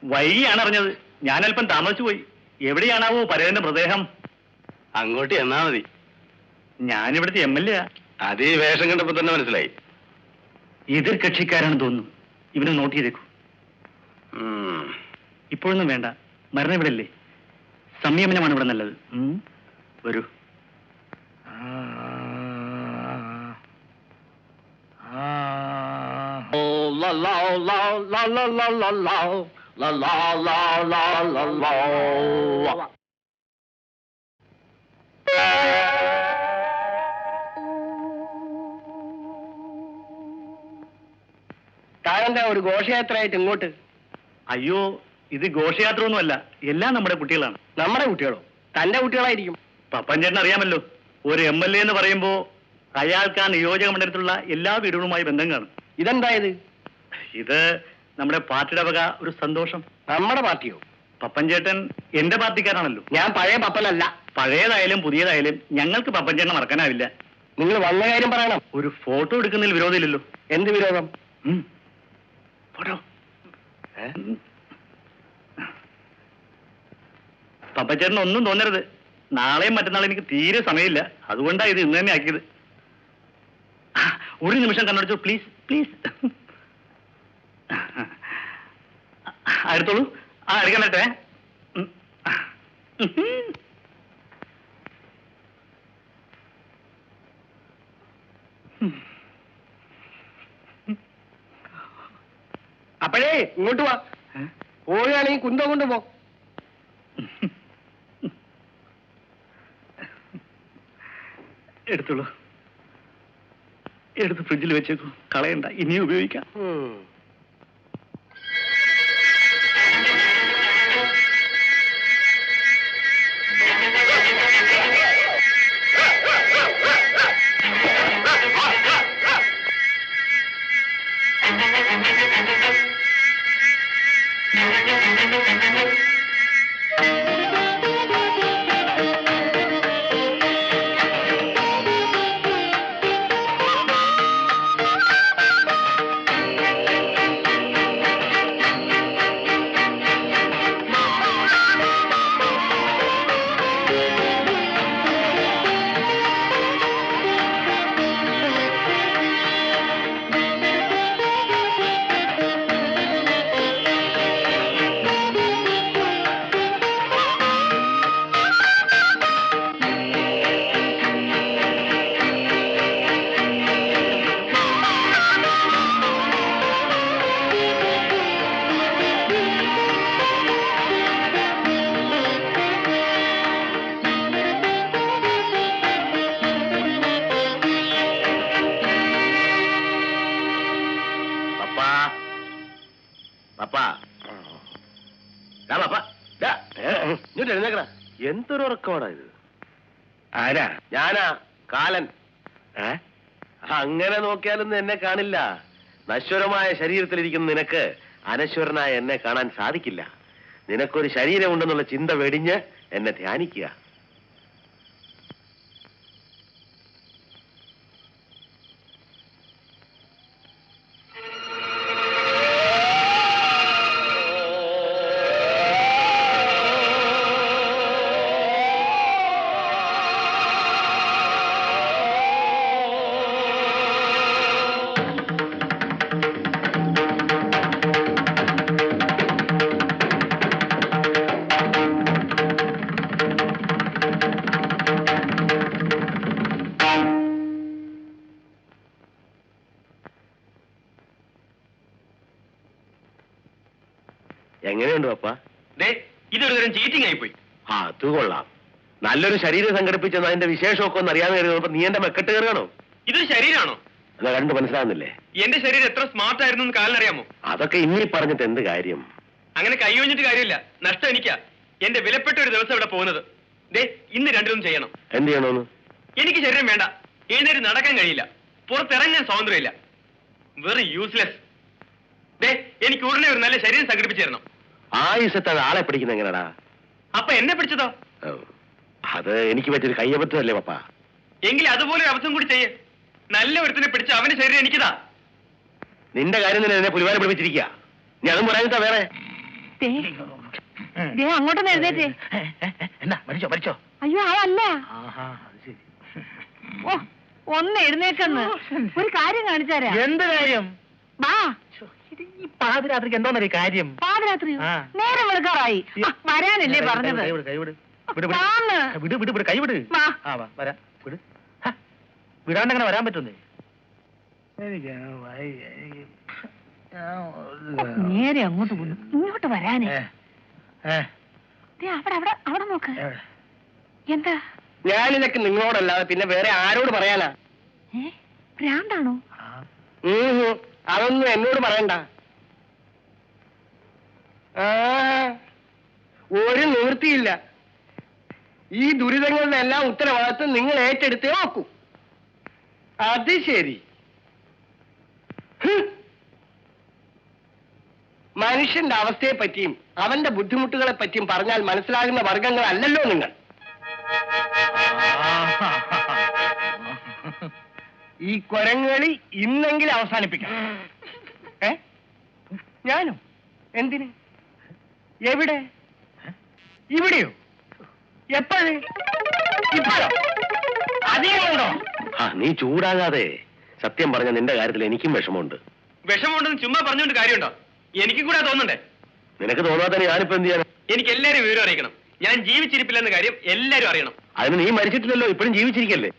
വൈകിയാണ് അറിഞ്ഞത്. ഞാനല്പം താമസിച്ചു പോയി. എവിടെയാണാവോ പരേതന്റെ മൃതദേഹം? അങ്ങോട്ട് എന്നാ മതി. ഞാനിവിടുത്തെ MLA. അത് ഈ വേഷം കണ്ടപ്പോ തന്നെ മനസ്സിലായി. എതിർ കക്ഷിക്കാരാണെന്ന് തോന്നുന്നു. ഇവനെ നോട്ട് ചെയ്തേക്കൂ. ഇപ്പോഴൊന്നും വേണ്ട, മരണം ഇവിടെ അല്ലേ. സംയമനമാണ് ഇവിടെ നല്ലത്. വരൂ. താനെന്താ ഒരു ഘോഷയാത്രയായിട്ട് ഇങ്ങോട്ട്? അയ്യോ, ഇത് ഘോഷയാത്ര ഒന്നുമല്ല, എല്ലാം നമ്മുടെ കുട്ടികളാണ്. നമ്മുടെ കുട്ടികളോ? തന്റെ കുട്ടികളായിരിക്കും. പപ്പൻ ചേട്ടൻ അറിയാമല്ലോ, ഒരു MLA എന്ന് പറയുമ്പോ അയാൾക്ക് ആ നിയോജക മണ്ഡലത്തിലുള്ള എല്ലാ വീടുകളുമായി ബന്ധം കാണും. ഇതെന്തായത്? ഇത് നമ്മുടെ പാർട്ടിയുടെ വക ഒരു സന്തോഷം. നമ്മുടെ പാർട്ടിയോ? പപ്പൻ ചേട്ടൻ എന്റെ പാർട്ടിക്കാരാണല്ലോ. ഞാൻ പഴയ പപ്പനല്ല. പഴയതായാലും പുതിയതായാലും ഞങ്ങൾക്ക് പപ്പൻ ചേട്ടനെ മറക്കാനാവില്ല. നിങ്ങൾ വന്ന കാര്യം പറയണം. ഒരു ഫോട്ടോ എടുക്കുന്നതിൽ വിരോധമില്ലല്ലോ. എന്ത് വിരോധം? ഫോട്ടോ. പപ്പച്ചേട്ടന് ഒന്നും തോന്നരുത്. നാളെയും മറ്റന്നാളും എനിക്ക് തീരെ സമയമില്ല. അതുകൊണ്ടാണ് ഇത് ഇന്ന് തന്നെ ആക്കിയത്. ഒരു നിമിഷം കണ്ണടച്ചോ പ്ലീസ് പ്ലീസ്. എടുത്തോളൂ. എടുക്കണ്ടേ? അപ്പോഴേ ഇങ്ങോട്ട് വാ. പോവുകയാണെങ്കിൽ കുന്തം കൊണ്ട് പോ. എടുത്തോളൂ. എടുത്ത് ഫ്രിഡ്ജിൽ വെച്ചേക്കൂ. കളയണ്ട, ഇനിയും ഉപയോഗിക്കാം. എന്തൊരു ഉറക്കമാണോ ഇത്? ആരാ? ഞാനാ, കാലൻ. അങ്ങനെ നോക്കിയാലൊന്നും എന്നെ കാണില്ല. നശ്വരമായ ശരീരത്തിലിരിക്കുന്ന നിനക്ക് അനശ്വരനായ എന്നെ കാണാൻ സാധിക്കില്ല. നിനക്കൊരു ശരീരമുണ്ടെന്നുള്ള ചിന്ത വെടിഞ്ഞ് എന്നെ ധ്യാനിക്കുക. എങ്ങനെയുണ്ട് പപ്പ? ഇതൊരു തരം ചീറ്റിംഗ് ആയിപ്പോയി. അത് കൊള്ളാം. നല്ലൊരു ശരീരം സംഘടിപ്പിച്ചെന്ന് അതിന്റെ വിശേഷമൊക്കെ ഒന്ന് അറിയാൻ കയറിയപ്പോ നീ എന്റെ മെക്കെട്ട് കയറുകയാണോ? ഇതൊരു ശരീരമാണോ? അതാ കണ്ടു മനസ്സിലാകുന്നില്ലേ? എന്റെ ശരീരം എത്ര സ്മാർട്ട് ആയിരുന്നു എന്ന് കാലിനറിയാമോ? അതൊക്കെ ഇനി പറഞ്ഞിട്ട് എന്ത് കാര്യം? അങ്ങനെ കൈ ഒഴിഞ്ഞിട്ട് കാര്യമില്ല. നഷ്ടം എനിക്കാ. എന്റെ വിലപ്പെട്ട ഒരു ദിവസം ഇവിടെ പോകുന്നത്. ഇന്ന് രണ്ടിലും ചെയ്യണം. എന്ത് ചെയ്യണമെന്ന്? എനിക്ക് ശരീരം വേണ്ട. എഴുന്നേറ്റ് നടക്കാൻ കഴിയില്ല. പുറത്തിറങ്ങാൻ സ്വാതന്ത്ര്യമില്ല. വെറും യൂസ്ലെസ്. എനിക്ക് ഉടനെ ഒരു നല്ല ശരീരം സംഘടിപ്പിച്ചു തരണം. ആയുസത്തെ ആളെ പിടിക്കുന്ന എങ്ങനെടാ? അപ്പൊ എന്നെ പിടിച്ചതോ? അത് എനിക്ക് പറ്റിയൊരു കയ്യബദ്ധമല്ലേ പപ്പ? എങ്കിൽ അതുപോലെ ഒരു അവസരം കൂടി ചെയ്യേ. നല്ല ഒരുത്തിനെ പിടിച്ച് അവന്റെ ശരീരം എനിക്കിതാ. നിന്റെ കാര്യം തന്നെ എന്നെ പുലിവാരെ പിടിപ്പിച്ചിരിക്കുക. നീ അതും പറയാനിട്ടാ വേറെ. അങ്ങോട്ടൊന്ന് എഴുന്നേറ്റേ. എന്നാ മരിച്ചോ മരിച്ചോ? അയ്യോ അതല്ല. ഓ ഒന്ന് എഴുന്നേക്കെന്ന് ഒരു കാര്യം കാണിച്ചാരാ. എന്ത് കാര്യം? വാ. ഈ പാതിരാത്രിക്ക് എന്തോന്നൊരു കാര്യം? പാതിരാത്രിയോ? നേരം വെളുക്കാറായി. വരാനല്ലേ പറഞ്ഞത്? കൈവിട്. വിടാണ്ട് അങ്ങനെ വരാൻ പറ്റുന്നേ. നേരെ അങ്ങോട്ട് പോന്നു. ഇങ്ങോട്ട് വരാനേ. അവിടെ നോക്ക്. എന്താ? ഞാനിതൊക്കെ നിങ്ങളോടല്ലാതെ പിന്നെ വേറെ ആരോട് പറയാനാ? ഭ്രാന്താണോ? അതൊന്നും എന്നോട് പറയണ്ട. ഒരു നിവൃത്തിയില്ല. ഈ ദുരിതങ്ങളുടെ എല്ലാം ഉത്തരവാദിത്വം നിങ്ങൾ ഏറ്റെടുത്തേ നോക്കൂ. അത് ശരി. മനുഷ്യന്റെ അവസ്ഥയെ പറ്റിയും അവന്റെ ബുദ്ധിമുട്ടുകളെ പറ്റിയും പറഞ്ഞാൽ മനസ്സിലാകുന്ന വർഗങ്ങളല്ലല്ലോ നിങ്ങൾ. ഈ കൊരങ്ങളി ഇന്നെങ്കിലും അവസാനിപ്പിക്കണം. ഞാനോ? എന്തിന്? എവിടെ? ഇവിടെയോ? എപ്പോഴേ? ഇപ്പോഴോ? അധികമുണ്ടോ? നീ ചൂടാകാതെ. സത്യം പറഞ്ഞ നിന്റെ കാര്യത്തിൽ എനിക്കും വിഷമമുണ്ട്. വിഷമമുണ്ടെന്ന് ചുമ്മാ പറഞ്ഞുകൊണ്ട് കാര്യമുണ്ടോ? എനിക്കും കൂടെ തോന്നണ്ടേ? നിനക്ക് തോന്നാതെ ഞാനിപ്പോ എന്ത് ചെയ്യാൻ? എനിക്ക് എല്ലാരും വിവരം അറിയിക്കണം. ഞാൻ ജീവിച്ചിരിപ്പില്ലെന്ന കാര്യം എല്ലാരും അറിയണം. അതിന് നീ മരിച്ചിട്ടില്ലല്ലോ, ഇപ്പോഴും ജീവിച്ചിരിക്കല്ലേ?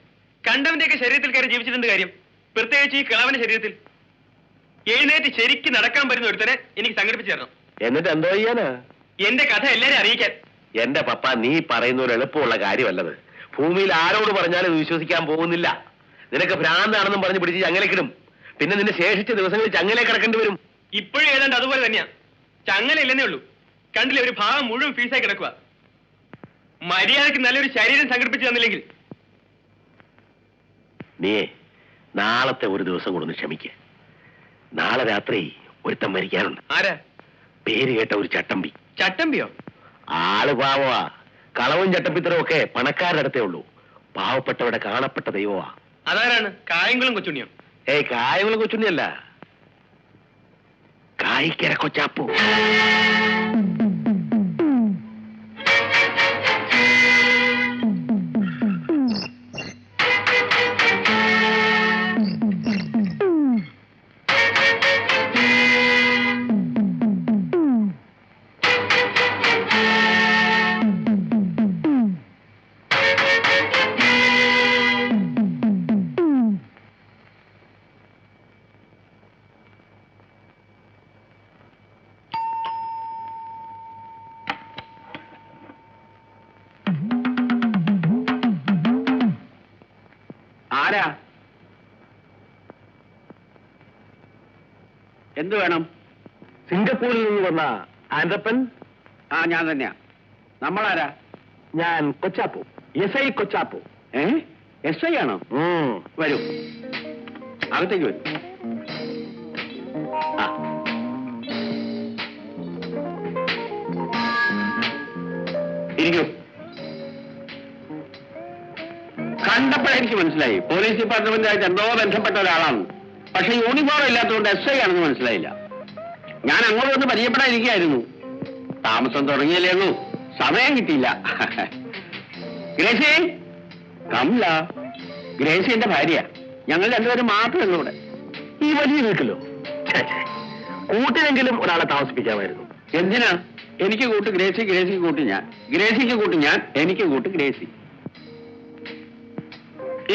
കണ്ടവന്റെയൊക്കെ ശരീരത്തിൽ കയറി ജീവിച്ചിട്ടുണ്ട് കാര്യം, പ്രത്യേകിച്ച് ഈ കിളവന്റെ ശരീരത്തിൽ. എഴുന്നേറ്റ് ശരിക്ക് നടക്കാൻ പറ്റുന്ന ഒരുത്തനെ എനിക്ക് സംഘടിപ്പിച്ചു തരണം. എന്നിട്ട് എന്തോ ചെയ്യാനാ? എന്റെ കഥ എല്ലാരും അറിയിക്കാൻ. എന്റെ പപ്പ, നീ പറയുന്ന ഒരു എളുപ്പമുള്ള കാര്യമല്ലത്. ഭൂമിയിൽ ആരോട് പറഞ്ഞാലും വിശ്വസിക്കാൻ പോകുന്നില്ല. നിനക്ക് ഭ്രാന്താണെന്നും പറഞ്ഞ് പിടിച്ച് ചങ്ങലക്കിടും. പിന്നെ നിന്റെ ശേഷിച്ച ദിവസങ്ങളിൽ ചങ്ങലേ കിടക്കേണ്ടി വരും. ഇപ്പോഴും ഏതാണ്ട് അതുപോലെ തന്നെയാ. ചങ്ങല ഇല്ലെന്നേ ഉള്ളൂ. കണ്ടില്ലേ, ഒരു ഭാഗം മുഴുവൻ ഫീസായി കിടക്കുക. മര്യാദക്ക് നല്ലൊരു ശരീരം സംഘടിപ്പിച്ചു തന്നില്ലെങ്കിൽ നീ നാളത്തെ ഒരു ദിവസം കൊണ്ടൊന്ന് ക്ഷമിക്ക്. നാളെ രാത്രി ഒരുത്തം മരിക്കാനുണ്ട്. ആരാ? പേര് കേട്ട ഒരു ചട്ടമ്പി. ചട്ടമ്പിയോ? ആള് പാവമാ. കളവും ചട്ടമ്പിത്തരവും ഒക്കെ പണക്കാരുടെ അടുത്തേ ഉള്ളൂ. പാവപ്പെട്ടവരുടെ കാണപ്പെട്ട ദൈവമാ. അതാരാണ്? കായംകുളം കൊച്ചുണ്ണിയോ? കായംകുളം കൊച്ചുണ്ണിയല്ല, കായിക്കര കൊച്ചാപ്പു. ആരാ? എന്ത് വേണം? സിംഗപ്പൂരിൽ നിന്ന് വന്ന ആൻഡപ്പൻ. ഞാൻ തന്നെയാ. നമ്മളാരാ? ഞാൻ കൊച്ചാപ്പു, SI കൊച്ചാപ്പു. SI ആണോ? വരൂ, അകത്തേക്ക് വരൂ. ഇരിക്കൂ. കണ്ടപ്പോഴെനിക്ക് മനസ്സിലായി പോലീസ് ഡിപ്പാർട്ട്മെന്റായിട്ട് എന്തോ ബന്ധപ്പെട്ട ഒരാളാണ്. പക്ഷെ യൂണിഫോം ഇല്ലാത്തതുകൊണ്ട് SI ആണെന്ന് മനസ്സിലായില്ല. ഞാൻ അങ്ങോട്ട് വന്ന് പരിചയപ്പെടാതിരിക്കുകയായിരുന്നു. താമസം തുടങ്ങിയല്ലേ ഉള്ളൂ, സമയം കിട്ടിയില്ല. ഗ്രേസി, കമല. ഗ്രേസി എന്റെ ഭാര്യ. ഞങ്ങൾ രണ്ടുപേരും മാത്രമേ ഉള്ളൂ ഇവിടെ. ഈ വലിയ വീട്ടിലോ? കൂട്ടിനെങ്കിലും ഒരാളെ താമസിപ്പിക്കാമായിരുന്നു. എന്തിനാ? എനിക്ക് കൂട്ട് ഗ്രേസി, ഗ്രേസിക്ക് കൂട്ട് ഞാൻ, ഗ്രേസിക്ക് കൂട്ട് ഞാൻ, എനിക്ക് കൂട്ട് ഗ്രേസി.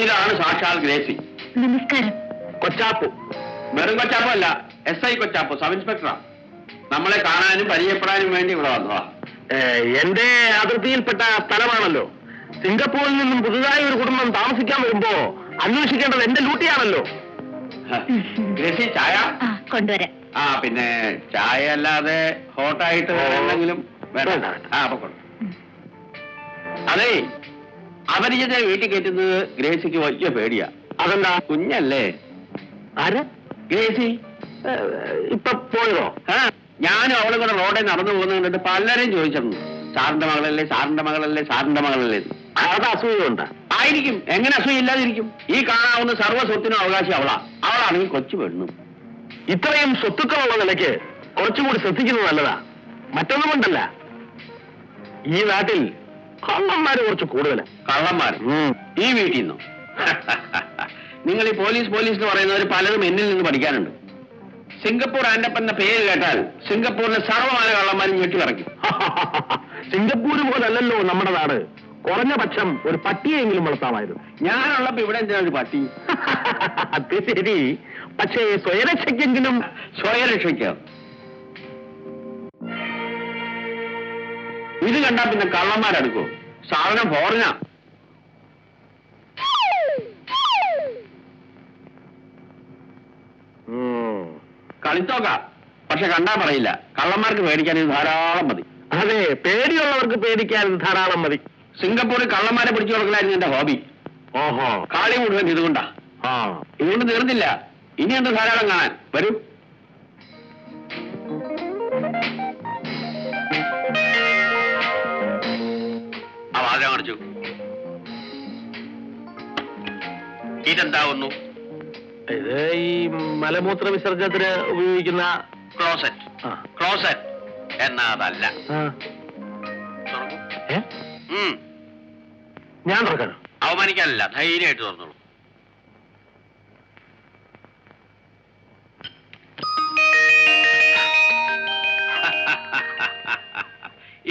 ഇതാണ് സാക്ഷാൽ ഗ്രേസി. നമസ്കാരം. കൊച്ചാപ്പു. വെറും കൊച്ചാപ്പു അല്ല, SI കൊച്ചാപ്പു, സബ് ഇൻസ്പെക്ടറാ. നമ്മളെ കാണാനും പരിചയപ്പെടാനും വേണ്ടി ഇവിടെ വന്നതാ. എന്റെ അതിർത്തിയിൽപ്പെട്ട സ്ഥലമാണല്ലോ. സിംഗപ്പൂരിൽ നിന്നും പുതുതായി ഒരു കുടുംബം താമസിക്കാൻ വരുമ്പോ അന്വേഷിക്കേണ്ടത് എന്റെ ഡ്യൂട്ടിയാണല്ലോ. ഗ്രേസി, ചായ കൊണ്ടുവരാം. പിന്നെ ചായ അല്ലാതെ ഹോട്ടായിട്ട് എന്തെങ്കിലും വേണ്ട. അപ്പൊ കൊണ്ടു. അതെ, അപരിചിതരെ വീട്ടിൽ കയറ്റുന്നത് ഗ്രേസിക്ക് വലിയ പേടിയാ. അതെന്താ? കുഞ്ഞല്ലേ. ആര്? ഗ്രേസി. ഇപ്പൊ പോയതോ? ഞാനും അവളും കൂടെ റോഡിൽ നടന്നു പോകുന്നത് കണ്ടിട്ട് പലരും ചോദിച്ചിരുന്നു, സാറിന്റെ മകളല്ലേ, സാറിന്റെ മകളല്ലേ, സാറിന്റെ മകളല്ലേ. അത് അസൂയുണ്ടാ? ആയിരിക്കും. എങ്ങനെ അസൂയ ഇല്ലാതിരിക്കും? ഈ കാണാവുന്ന സർവ്വ സ്വത്തിനും അവകാശി അവളാ. അവളാണെങ്കിൽ കൊച്ചു പെണ്ണു. ഇത്രയും സ്വത്തുക്കളുള്ള നിലയ്ക്ക് കുറച്ചുകൂടി ശ്രദ്ധിക്കുന്നത് നല്ലതാ. മറ്റൊന്നും കൊണ്ടല്ല, ഈ നാട്ടിൽ കള്ളന്മാര് കുറച്ച് കൂടുതലാ. കള്ളന്മാർ ഈ വീട്ടിൽ നിന്നോ? നിങ്ങൾ ഈ പോലീസ് എന്ന് പറയുന്നവർ പലതും എന്നിൽ നിന്ന് പഠിക്കാനുണ്ട്. സിംഗപ്പൂർ ആൻഡപ്പന്റെ പേര് കേട്ടാൽ സിംഗപ്പൂരിലെ സർവ്വമാന കള്ളന്മാരും ഞെട്ടി പറയ്ക്കും. സിംഗപ്പൂര് പോലല്ലോ നമ്മുടെ നാട്. കുറഞ്ഞ പക്ഷം ഒരു പട്ടിയെങ്കിലും വളർത്താമായിരുന്നു. ഞാനുള്ളപ്പോ ഇവിടെ എന്തിനാ ഒരു പട്ടി? അത് ശരി, പക്ഷേ സ്വയരക്ഷയ്ക്കെങ്കിലും. സ്വയരക്ഷയ്ക്കോ? ഇത് കണ്ടാ പിന്നെ കള്ളന്മാരെടുക്കോ? സാധനം ഫോറിനാ. കളിത്തോക്ക, പക്ഷെ കണ്ടാ പറയില്ല. കള്ളന്മാർക്ക് പേടിക്കാൻ ഇത് ധാരാളം മതി. അതെ, പേടിയുള്ളവർക്ക് പേടിക്കാൻ ധാരാളം മതി. സിംഗപ്പൂരിൽ കള്ളന്മാരെ പിടിച്ചു കൊടുക്കലായിരുന്നു എന്റെ ഹോബി. ഓഹോ, കാളി മുഴുവൻ ഇതുകൊണ്ടാ. ഇതുകൊണ്ട് തീർന്നില്ല, ഇനിയുണ്ട് ധാരാളം കാണാൻ. വരൂ. ആ വാതിൽ അടച്ചു. ഇതെന്താവുന്നു? ഇത് ഈ മലമൂത്ര വിസർജനത്തിന് ഉപയോഗിക്കുന്ന ക്ലോസറ്റ് എന്നാ അതല്ല. ഞാൻ തുറക്കണം? അവമാനിക്കാനല്ല, ധൈര്യമായിട്ട് തുറന്നോളൂ.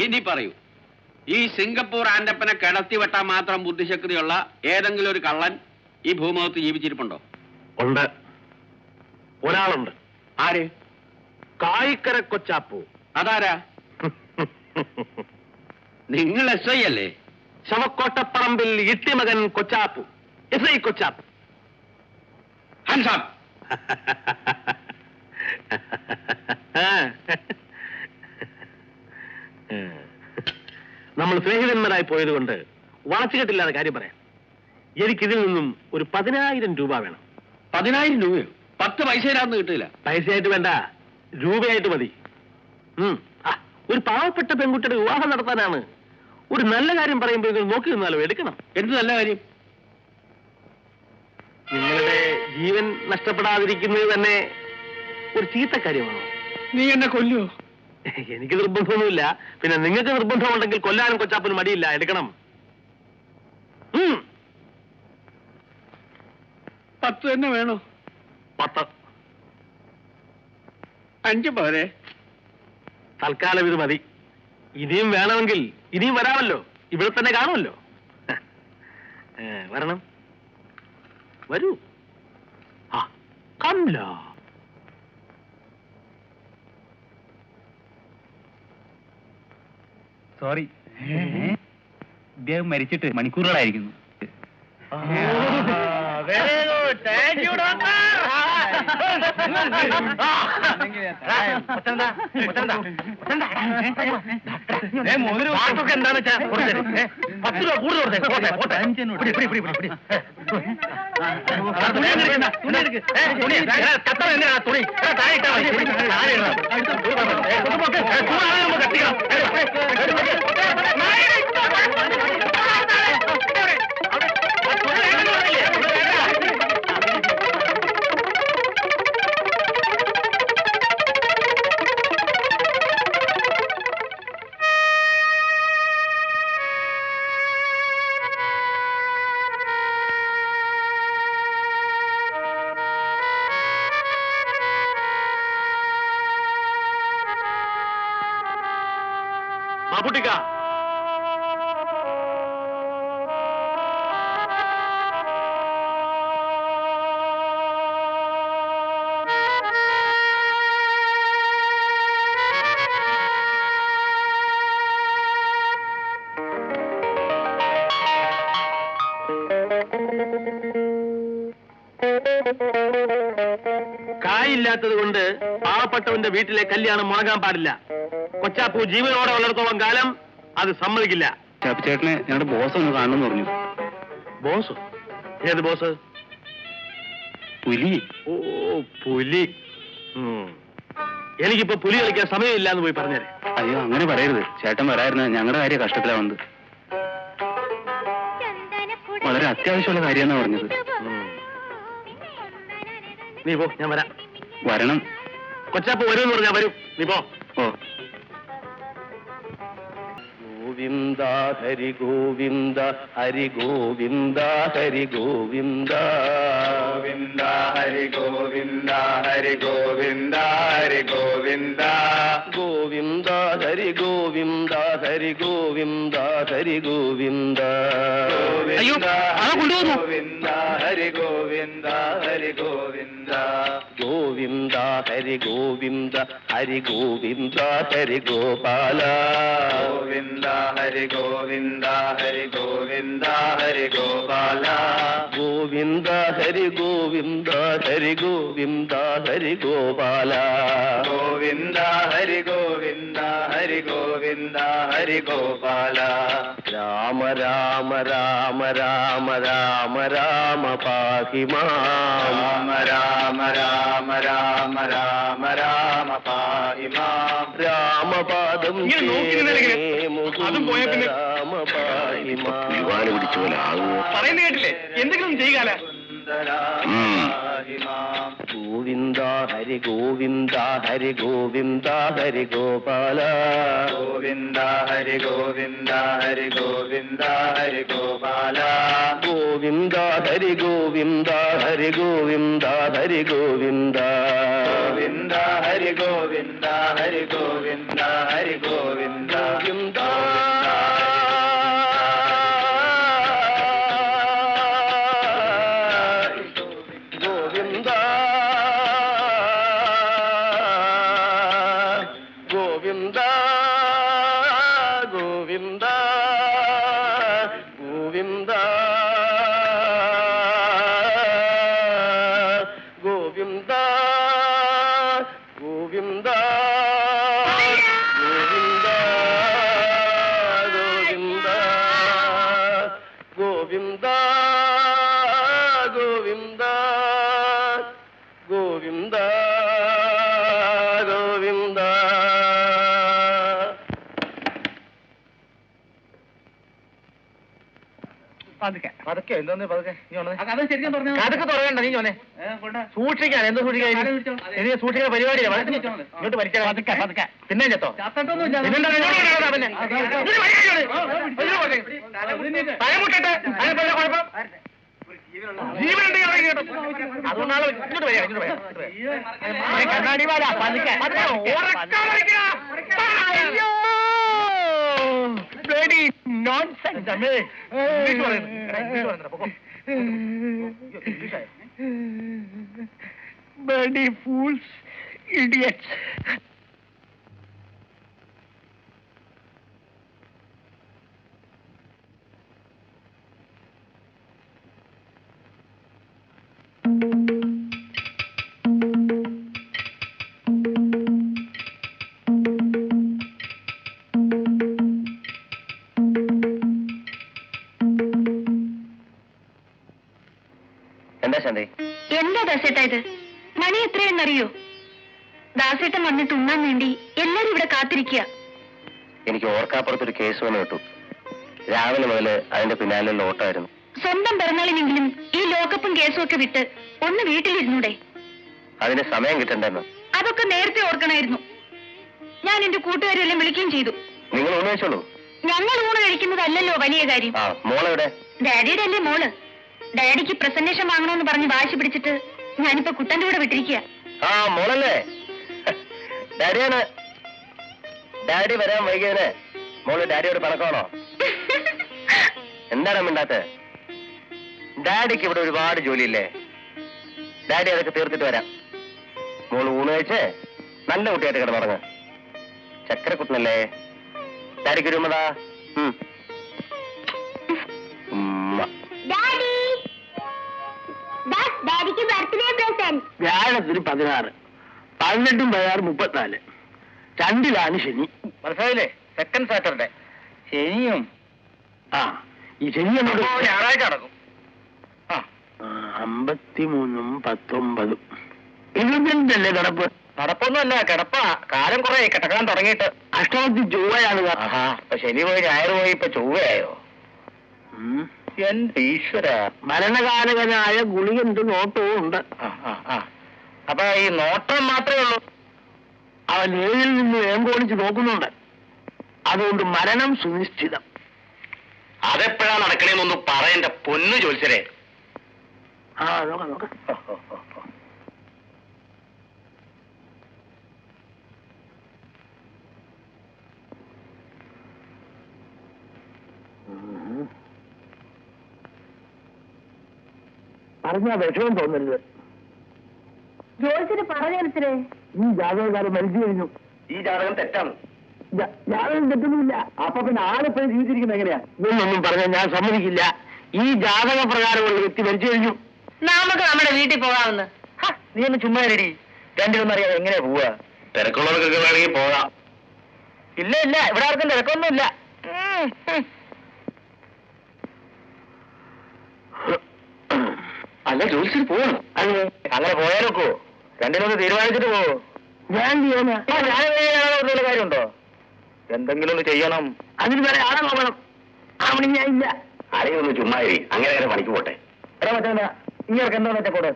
ഇനി പറയൂ, ഈ സിംഗപ്പൂർ ആൻഡപ്പനെ കിടത്തി വെട്ടാൻ മാത്രം ബുദ്ധിശക്തിയുള്ള ഏതെങ്കിലും ഒരു കള്ളൻ ഈ ഭൂമുഖത്ത് ജീവിച്ചിരിപ്പുണ്ടോ? ഉണ്ട്, ഒരാളുണ്ട്. ആര്? കായിക്കര കൊച്ചാപ്പു. അതാരാ? നിങ്ങൾ SI അല്ലേ? ശവക്കോട്ടപ്പറമ്പിൽ ഇട്ടിമകൻ കൊച്ചാപ്പു, SI കൊച്ചാപ്പു. ഹൻസാം. നമ്മൾ സ്നേഹിതന്മാരായി പോയതുകൊണ്ട് വാച്ചുകെട്ടില്ലാതെ കാര്യം പറയാം. എനിക്കിതിൽ നിന്നും ഒരു 10,000 രൂപ വേണം. 10,000 രൂപയോ? 10 പൈസയിലാന്ന് കിട്ടില്ല. പൈസയായിട്ട് വേണ്ട, രൂപയായിട്ട് മതി. ഒരു പാവപ്പെട്ട പെൺകുട്ടിയുടെ വിവാഹം നടത്താനാണ്. ഒരു നല്ല കാര്യം പറയുമ്പോൾ നിങ്ങൾ നോക്കി നിന്നാലോ, എടുക്കണം. എന്ത് നല്ല കാര്യം? നിങ്ങളുടെ ജീവൻ നഷ്ടപ്പെടാതിരിക്കുന്നത് തന്നെ ഒരു ചീത്ത കാര്യമാണോ? നീ എന്നെ കൊല്ലുവോ? എനിക്ക് നിർബന്ധമൊന്നുമില്ല. പിന്നെ നിങ്ങൾക്ക് നിർബന്ധമുണ്ടെങ്കിൽ കൊല്ലാനും കൊച്ചാപ്പനും മടിയില്ല, എടുക്കണം. 10 തന്നെ വേണോ? 10. 5 പോരെ? തൽക്കാലം ഇത് മതി. ഇനിയും വേണമെങ്കിൽ ഇനിയും വരാമല്ലോ, ഇവിടെ തന്നെ കാണുമല്ലോ. വരണം, വരൂ. കംലോ. സോറി, ഇദ്ദേഹം മരിച്ചിട്ട് മണിക്കൂറുകളായിരിക്കുന്നു. എന്താന്ന് വെച്ചാ 10 രൂപ കൂടുതൽ മാപ്പുട്ടിക്ക. അറിയാത്തത് കൊണ്ട് പാവപ്പെട്ടവന്റെ വീട്ടിലെ കല്യാണം മുടങ്ങാൻ പാടില്ല. കൊച്ചാപ്പു ജീവനോടെ ഉള്ളിടത്തോളം കാലം അത് സമ്മതിക്കില്ല. ചേട്ടനെ ഞങ്ങളുടെ ബോസ് ഒന്ന് കാണണമെന്ന് പറഞ്ഞു. ബോസ്? ഏത് ബോസ്? പുലി. ഓ, പുലി. എനിക്കിപ്പോ പുലി കളിക്കാൻ സമയമില്ല എന്ന് പോയി പറഞ്ഞേരെ. അയ്യോ, അങ്ങനെ പറയരുത്. ചേട്ടൻ വരായിരുന്നു, ഞങ്ങളുടെ കാര്യം കഷ്ടത്തിലാ വന്നത്. വളരെ അത്യാവശ്യമുള്ള കാര്യമെന്നാ പറഞ്ഞത്. നീ പോ, ഞാൻ വരാം. വരണം. കൊച്ചാപ്പ് വരുമെന്ന് പറഞ്ഞാ വരും. നീ പോ. ഓ. ഗോവിന്ദ ഹരി ഗോവിന്ദ ഹരി ഗോവിന്ദ ഹരി ഗോവിന്ദ ഗോവിന്ദ ഹരി ഗോവിന്ദ ഹരി ഗോവിന്ദ ഹരി ഗോവിന്ദ ഗോവിന്ദ ഹരി ഗോവിന്ദ ഹരി ഗോവിന്ദ ഹരി ഗോവിന്ദ അയ്യോ, അത് കൊണ്ടുപോകുന്നു. ഗോവിന്ദ ഹരി ഗോവിന്ദ ഹരി ഗോവിന്ദ ഗോവിന്ദ ഹരി ഗോവിന്ദ ഹരി ഗോവിന്ദ ഹരി ഗോപാല ഗോവിന്ദ ഹരി ഗോവിന്ദ ഹരി ഗോവിന്ദ ഹരി ഗോപാല ഗോവിന്ദ ഹരി ഗോവിന്ദ ഹരി ഗോവിന്ദ ഹരി ഗോപാല ഗോവിന്ദ ഹരി ഗോവിന്ദ ഹരി ഗോവിന്ദ ഹരി ഗോപാല രാമ രാമ രാമ രാമ രാമ രാമ പാഹി മാം രാമ രാമ രാമ രാമ രാമ പാഹി മാം രാമപാദം ഇങ്ങനെ നോക്കി നിന്നില്ലെങ്കിൽ അതും പോയാ പിന്നെ രാമപാഹി മാം പിടിച്ച പോലെ ആകുമോ? പറയുന്ന കേട്ടില്ലേ? എന്തെങ്കിലും ചെയ്യുകാല. ഗോവിന്ദ ഹരി ഗോവിന്ദ ഹരി ഗോവിന്ദ ഹരി ഗോപാല ഗോവിന്ദ ഹരി ഗോവിന്ദ ഹരി ഗോവിന്ദ ഹരി ഗോപാല ഗോവിന്ദ ഹരി ഗോവിന്ദ ഹരി ഗോവിന്ദ ഹരി ഗോവിന്ദ ഗോവിന്ദ ഹരി ഗോവിന്ദ ഹരി ഗോവിന്ദ ഹരി ഗോവിന്ദ ഗോവിന്ദ പതുക്കെ എന്തോന്ന് പതുക്കെ നീ അത് ശരിക്കും പറഞ്ഞു. അതൊക്കെ തുറയണ്ട. നീ ചോനെ സൂക്ഷിക്കാൻ എന്ത് സൂക്ഷിക്കാൻ എനിക്ക് സൂക്ഷിക്കുന്ന പരിപാടിയാണ്. ഇങ്ങോട്ട് വലിക്കാം. പതുക്കെ പതുക്കെ പിന്നെ ചെത്തോ അതുകൊണ്ടാണ് ഇങ്ങോട്ട് വരിക. ഇങ്ങോട്ട് വരിക. കണ്ണാടി വാല പതുക്കെ nonsense. Bloody fools, idiots. എന്താ ദാസേട്ടാ ഇത്? മണി എത്രയെന്നറിയോ? ദാസേട്ടൻ വന്നിട്ട് ഉണ്ണാൻ വേണ്ടി എല്ലാരും ഇവിടെ കാത്തിരിക്കുക. എനിക്ക് ഓർക്കാപ്പുറത്തൊരു കേസ് വന്ന് കിട്ടും. രാവിലെ മുതല് അതിന്റെ പിന്നാലെ ഓട്ടമായിരുന്നു. സ്വന്തം പിറന്നാളിനെങ്കിലും ഈ ലോകകപ്പും കേസും ഒക്കെ വിട്ട് ഒന്ന് വീട്ടിലിരുന്നൂടെ? അതിന് സമയം കിട്ടണ്ടെന്ന്. അതൊക്കെ നേരത്തെ ഓർക്കണമായിരുന്നു. ഞാൻ എന്റെ കൂട്ടുകാരെല്ലാം വിളിക്കുകയും ചെയ്തു. നിങ്ങൾ ഊണ് കഴിച്ചോളൂ. ഞങ്ങൾ ഊണ് കഴിക്കുന്നതല്ലല്ലോ വലിയ കാര്യം. മോളെവിടെ? ഡാഡിയുടെ അല്ലേ മോള്. ഡാഡിക്ക് പ്രസന്റേഷൻ വാങ്ങണമെന്ന് പറഞ്ഞ് വാശി പിടിച്ചിട്ട് ഞാനിപ്പോ കുട്ടന്റെ കൂടെ വിട്ടിരിക്കുക. മോളല്ലേ? ഡാഡിയാണ്. ഡാഡി വരാൻ വൈകിയതിന് മോള് ഡാഡിയോട് പണക്കാണോ? എന്താണ് മിണ്ടാത്ത? ഡാഡിക്ക് ഇവിടെ ഒരുപാട് ജോലിയില്ലേ? ഡാഡി അതൊക്കെ തീർത്തിട്ട് വരാം. മോള് ഊണ് കഴിച്ച് നല്ല കുട്ടിയായിട്ട് കിടന്നുറങ്ങ്. ചക്കരക്കുട്ടനല്ലേ? ഡാഡിക്ക് ഒരു ഉമ്മതാ. ഡാഡിക്ക് ബർത്ത്ഡേ പ്രസന്റ്. വ്യാഴത്തിന് 16. 18/6 34 2 ശനി. മനസ്സിലായില്ലേ? Second Saturday. ശനിയും ആ ഈ ശനി ഞായറാഴ്ച നടക്കും. 53 19 ഇരുപത്തിരണ്ടല്ലേ നടപ്പ്? നടപ്പൊന്നുമല്ല, കിടപ്പാ. കാലം കുറെ കിടക്കാൻ തുടങ്ങിയിട്ട്. അഷ്ടമത്തിൽ ചൊവ്വയാണ്. അപ്പൊ ശനി പോയി ഞായർ പോയി ഇപ്പൊ ചൊവ്വയായോ? എന്റെ ഈശ്വര. മരണകാരകനായ ഗുളിക നോട്ടവും ഉണ്ട്. അപ്പൊ ഈ നോട്ടം മാത്രമേ ഉള്ളൂ. അവൻ ഏഴിൽ നിന്ന് ഏങ്കോണിച്ച് നോക്കുന്നുണ്ട്. അതുകൊണ്ട് മരണം സുനിശ്ചിതം. അതെപ്പോഴാ നടക്കണേന്നൊന്ന് പറയണ്ട പൊന്നു ചോദിച്ചരേ. നോക്കാം നോക്കാം. പറഞ്ഞാ വിഷമം തോന്നരുത്. ജോത്സ്യര് പറഞ്ഞേ, ഈ ജാതകക്കാരൻ മരിച്ചു കഴിഞ്ഞു. ഈ ജാതകം തെറ്റാണ്. ജാതകം തെറ്റൊന്നുമില്ല. അപ്പൊ പിന്നെ ആളിപ്പോഴും ജീവിച്ചിരിക്കുന്നത് എങ്ങനെയാ? ഇതൊന്നും പറഞ്ഞാൽ ഞാൻ സമ്മതിക്കില്ല. ഈ ജാതക പ്രകാരമുള്ള വ്യക്തി മരിച്ചു കഴിഞ്ഞു. നമുക്ക് നമ്മുടെ വീട്ടിൽ പോകാമെന്ന്. നീ ഒന്ന് ചുമ്മാ റെഡി. രണ്ടിലൊന്നും അറിയാതെ എങ്ങനെയാ പോവാ? തിരക്കുള്ളവർക്കൊക്കെ വേണമെങ്കിൽ പോകാം. ഇല്ല ഇല്ല, ഇവിടെ ആർക്കും തിരക്കൊന്നുമില്ല. അല്ല ജോലിസിൽ പോകണം. അങ്ങനെ പോയാലൊക്കോ? രണ്ടിലൊന്ന് തീരുമാനിച്ചിട്ട് പോവോ? ഞാൻ ചെയ്യാനാ? ഞാൻ കാര്യമുണ്ടോ? എന്തെങ്കിലും ഒന്ന് ചെയ്യണം. അതിന് വേറെ ആളെ നോക്കണം. അവിടെ ഞാൻ ഇല്ല. ആരെങ്കിലും ഒന്ന് ചുമ്മാ അങ്ങനെ പണിക്ക് പോട്ടെ. എടാ മറ്റേ ഇങ്ങർക്ക് എന്താ വെച്ചാ കൂടെ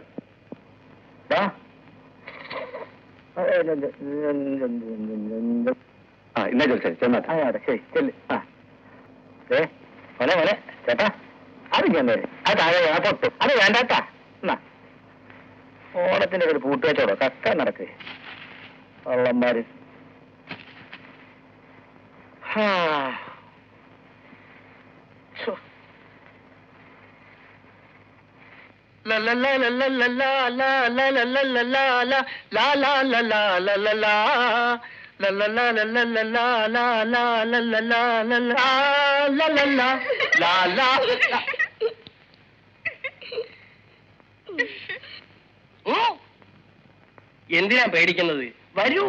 ഇന്നാ ചോദിച്ചേ ചെന്നാട്ടെ. അതെ ശരി ചെല്ല്. മോനെ മോനെ ചേട്ടാ അത് ഞാൻ അത് താഴെ പൊട്ടു. അത് വേണ്ടാട്ടാ. എന്നാ ഓണത്തിന്റെ ഒരു പൂട്ടുവച്ചോടോ കക്ക നടക്കേ വള്ളന്മാര്. എന്തിനാ പേടിക്കുന്നത്? വരൂ.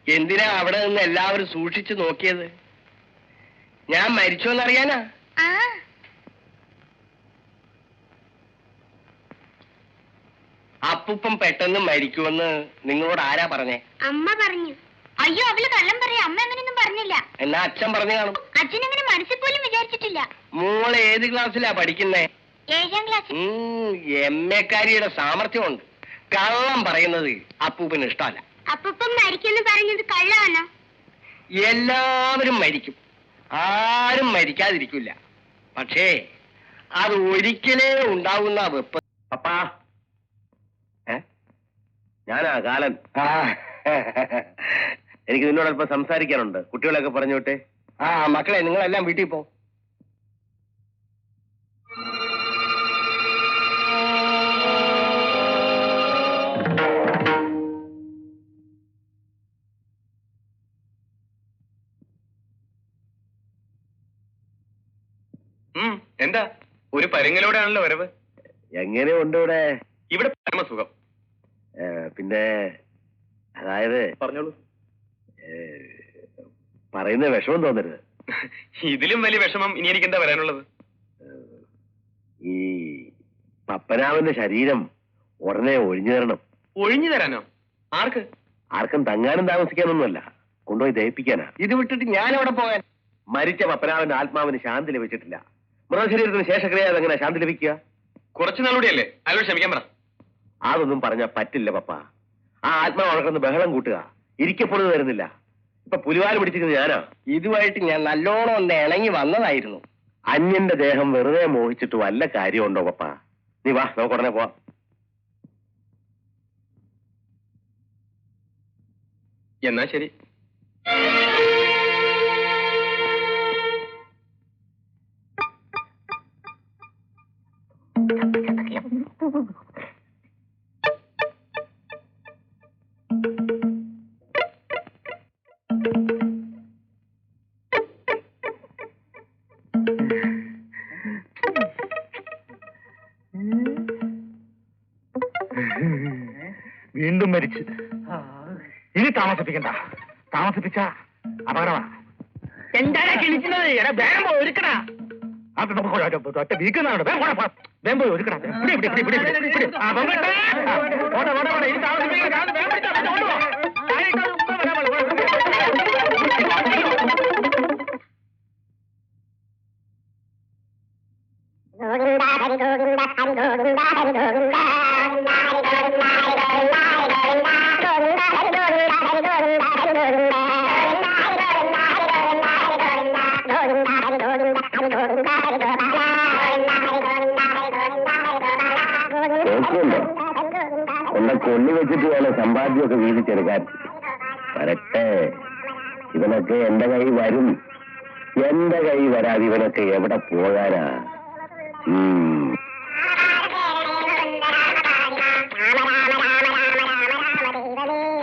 എന്തിനാ അവിടെ നിന്ന് എല്ലാവരും സൂക്ഷിച്ചു നോക്കിയത്? ഞാൻ മരിച്ചോന്നറിയാനാ. അപ്പൂപ്പം പെട്ടെന്ന് മരിക്കുമെന്ന് നിങ്ങളോട് ആരാ പറഞ്ഞേ? അമ്മ പറഞ്ഞു. അയ്യോ, അവള് കള്ളം പറയാ. അമ്മ അങ്ങനെയൊന്നും പറഞ്ഞില്ല. എന്നാ അച്ഛൻ പറഞ്ഞു കാണും. അച്ഛൻ അങ്ങനെ മനസ്സിൽ പോലും വിചാരിച്ചിട്ടില്ല. മോള് ഏത് ക്ലാസ്സിലാ പഠിക്കുന്നേ? 7ാം ക്ലാസ്. എമ്മേക്കാരിയുടെ സാമർഥ്യമുണ്ട്. കള്ളം പറയുന്നത് അപ്പൂപ്പന് ഇഷ്ടമല്ല. അപ്പൂപ്പൻ മരിക്കുമെന്ന് പറഞ്ഞത് കള്ളമാണോ? എല്ലാവരും മരിക്കും, ആരും മരിക്കാതിരിക്കില്ല. പക്ഷേ അത് ഒരിക്കലേ ഉണ്ടാവുന്ന വെപ്പ്. അപ്പാ ഞാനാ കാലൻ. എനിക്ക് നിന്നോട് അല്പം സംസാരിക്കാനുണ്ട്. കുട്ടികളെയൊക്കെ പറഞ്ഞു വിട്ടെ. മക്കളെ നിങ്ങളെല്ലാം വീട്ടിൽ പോ. എന്താ ഒരു പരങ്ങലോടെയാണല്ലോ വരവ്? എങ്ങനെയുണ്ട് ഇവിടെ? ഇവിടെ പരമസുഖം. പിന്നെ അതായത് പറഞ്ഞോളൂ. പറയുന്ന വിഷമം തോന്നരുത്. ഇതിലും വലിയ വിഷമം ഇനി എനിക്ക് എന്താ വരാനുള്ളത്? ഈ പപ്പനാവന്റെ ശരീരം ഉടനെ ഒഴിഞ്ഞു തരണം. ഒഴിഞ്ഞു തരാനോ? ആർക്ക്? ആർക്കും തങ്ങാനും താമസിക്കാനൊന്നുമല്ല, കൊണ്ടുപോയി ദഹിപ്പിക്കാനാ. ഇത് വിട്ടിട്ട് ഞാൻ എവിടെ പോകാൻ? മരിച്ച പപ്പനാവന്റെ ആത്മാവിന് ശാന്തി ലഭിച്ചിട്ടില്ല. മൃതശരീരത്തിന് ശേഷക്രിയ അതെങ്ങനെ ശാന്തി ലഭിക്കുക? കുറച്ചു നാളുകൂടിയല്ലേ, അയാളോട് ക്ഷമിക്കാൻ പറ. അതൊന്നും പറഞ്ഞാൽ പറ്റില്ല പപ്പ. ആ ആത്മാവ് വളർന്ന് ബഹളം കൂട്ടുക, ഇരിക്കപ്പൊഴുത് തരുന്നില്ല. ഇപ്പൊ പുലിവാല് പിടിച്ചിരിക്കുന്നത് ഞാനാ. ഇതുമായിട്ട് ഞാൻ നല്ലോണം ഒന്ന് ഇണങ്ങി വന്നതായിരുന്നു. അന്യന്റെ ദേഹം വെറുതെ മോഹിച്ചിട്ട് വല്ല കാര്യമുണ്ടോ പപ്പ? നീ വാ, നമുക്ക് ഉടനെ പോവാം. എന്നാ ശരി. വീണ്ടും മരിച്ചു. ഇനി താമസിപ്പിക്കണ്ട. താമസിപ്പിച്ച അപകടമാ. എന്താണ് കിണിക്കുന്നത്? വേഗം പോയി ഒരുക്കടാ. ഒറ്റ വീക്കുന്നതാണ്. വേഗം പോയി ഒരുക്കടാ. ഇനി എന്നെ കൊല്ലി വെച്ചിട്ട് വേണം സമ്പാദ്യമൊക്കെ വീതിച്ചെടുക്കാൻ. കറക്റ്റ്. ഇവനൊക്കെ എന്റെ കൈ വരും. എന്റെ കൈ വരാതെ ഇവനൊക്കെ എവിടെ പോകാനാ?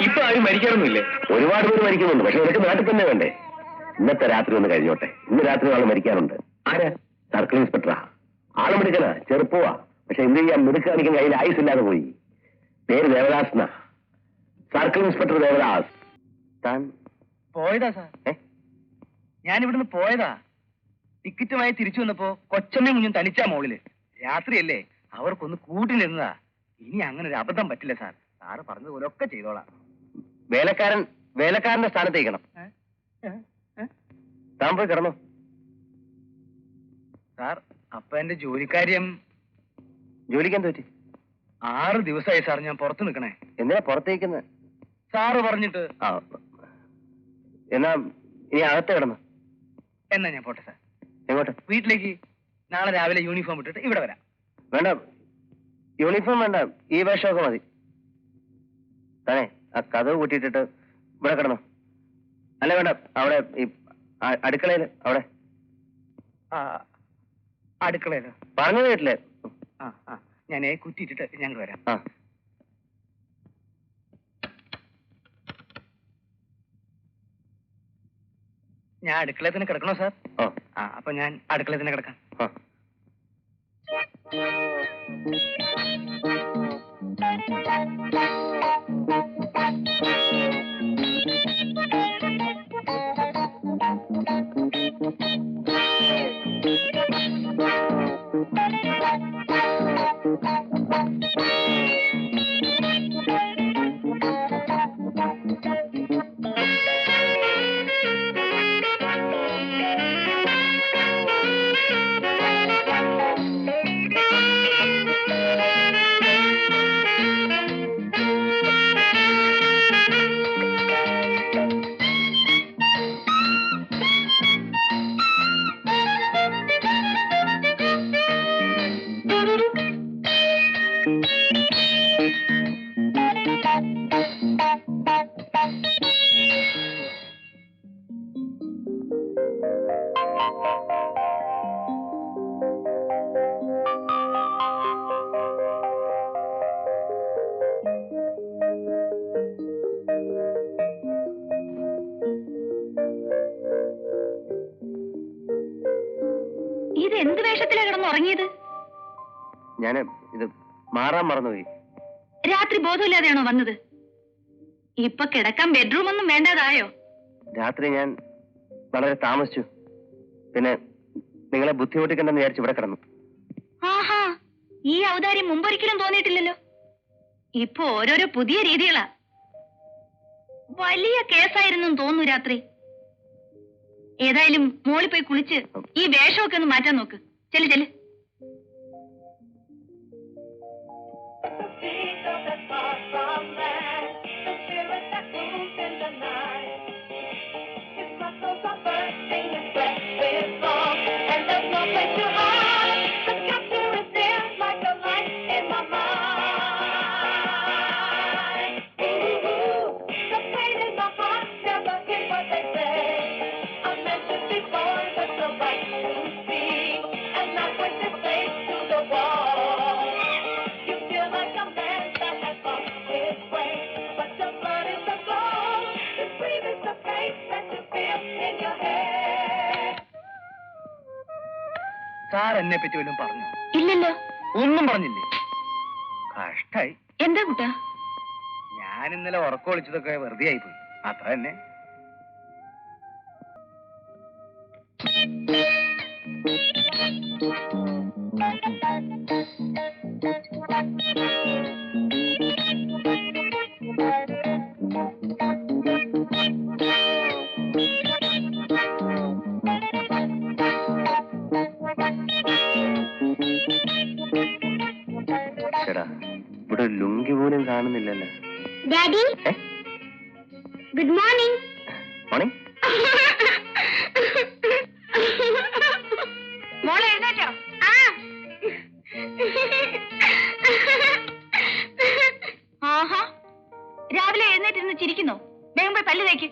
ഇപ്പൊ ആരും മരിക്കാനൊന്നുമില്ലേ? ഒരുപാട് പേര് മരിക്കുന്നുണ്ട്. പക്ഷെ ഇവർക്ക് നാട്ടിൽ തന്നെ വേണ്ടേ? ഇന്നത്തെ രാത്രി ഒന്ന് കഴിഞ്ഞോട്ടെ. ഇന്ന് രാത്രി ആള് മരിക്കാനുണ്ട്. ആരാ? സർക്കിൾ ഇൻസ്പെക്ടറാ. ആള് മിടുക്കനാ, ചെറുപ്പവാ. പക്ഷെ എന്ത് ചെയ്യാൻ, മിടുക്ക് കാണിക്കാൻ കയ്യിൽ ആയുസില്ലാതെ പോയി. പേര് ദേവദാസ് എന്നാ. Circle inspector Devdas. താൻ പോയതാ സാർ. ഞാൻ ഇവിടുന്ന് പോയതാ. ടിക്കറ്റുമായി തിരിച്ചു വന്നപ്പോ കൊച്ചമ്മയും കുഞ്ഞും തനിച്ചാ മോളില്. രാത്രിയല്ലേ, അവർക്കൊന്ന് കൂട്ടിനിരുന്നതാ. ഇനി അങ്ങനെ ഒരു അബദ്ധം പറ്റില്ല സാർ. സാറ് പറഞ്ഞതുപോലെ ഒക്കെ ചെയ്തോളാം. വേലക്കാരന്റെ സ്ഥാനത്തേക്കണം. താൻ പോയി കിടന്നു. സാർ, അപ്പൊ എന്റെ ജോലിക്കാര്യം ജോലിക്കാൻ പറ്റി? 6 ദിവസമായി സാർ ഞാൻ പുറത്ത് നിൽക്കണേ. എന്തിനാ പുറത്തേക്കുന്നത്? സാറ് പറഞ്ഞിട്ട്. എന്നാ ഇനി അകത്ത് കിടന്നു. എന്നാ ഞാൻ പോട്ടെ സാർ. എങ്ങോട്ട്? വീട്ടിലേക്ക്. നാളെ രാവിലെ യൂണിഫോം ഇട്ടിട്ട് ഇവിടെ വരാം. വേണ്ട, യൂണിഫോം വേണ്ട. ഈ വേഷമൊക്കെ മതി. താനേ ആ കഥവ് കൂട്ടിയിട്ടിട്ട് ഇവിടെ കിടന്നു. അല്ല വേണ്ട, അവിടെ ഈ അടുക്കളയിൽ അവിടെ. അടുക്കളയിലോ? പറഞ്ഞത് കേട്ടില്ലേ? ഞാൻ കുറ്റിയിട്ടിട്ട് ഞങ്ങൾ വരാം. ഞാൻ അടുക്കളയിൽ തന്നെ കിടക്കണോ സാർ? അപ്പൊ ഞാൻ അടുക്കളയിൽ തന്നെ കിടക്കാം. ഇത് എന്ത് വേഷത്തിലാ കിടന്നുറങ്ങിയത്? ഞാൻ ഇത് മാറാൻ മറന്നുപോയി. രാത്രി ബോധമില്ലാതെയാണോ വന്നത്? ഇപ്പൊ കിടക്കാൻ ബെഡ്റൂം ഒന്നും വേണ്ടതായോ? രാത്രി ഞാൻ വളരെ താമസിച്ചു. പിന്നെ നിങ്ങളെ ബുദ്ധിമുട്ടിക്കണ്ടെന്ന് വിചാരിച്ചു ഇവിടെ കിടന്നു. ആഹാ, ഈ ഔദാര്യം മുമ്പൊരിക്കലും തോന്നിയിട്ടില്ലല്ലോ. ഇപ്പൊ ഓരോരോ പുതിയ രീതികളാ. വലിയ കേസായിരുന്നു തോന്നുന്നു രാത്രി. ഏതായാലും മോളി പോയി കുളിച്ച് ഈ വേഷമൊക്കെ ഒന്ന് മാറ്റാൻ നോക്ക്. ചെല്ല് ചെല്ല്. സാർ എന്നെ പറ്റി വല്ലതും പറഞ്ഞു? ഇല്ലല്ലോ. ഒന്നും പറഞ്ഞില്ലേ? കഷ്ടായി. എന്താ കുട്ടാ? ഞാൻ ഇന്നലെ ഉറക്കം ഒളിച്ചതൊക്കെ വെറുതെ ആയിപ്പോയി, അത്ര തന്നെ. ചേടാ, ഇവിടെ ലുങ്കി പോലും കാണുന്നില്ലല്ലോ. Daddy, good morning. മോർണിംഗ്. മോളെ എഴുന്നേറ്റോ? ആഹാ, രാവിലെ എഴുന്നേറ്റിരുന്ന് ചിരിക്കുന്നോ? വേഗം പോയി പല്ല് തേക്ക്.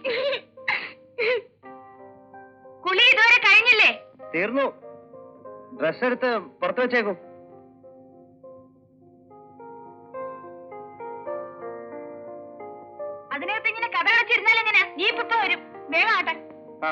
കുളി ഇതുവരെ കഴിഞ്ഞില്ലേ? തീർന്നു. ഡ്രസ് എടുത്ത് പുറത്ത് വെച്ചേക്കും. അതിനകത്ത് ഇങ്ങനെ കഥ കളിച്ചിരുന്നാൽ എങ്ങനെ? നീ ഇപ്പൊ വരും. വേഗം ആട്ടെ. ആ,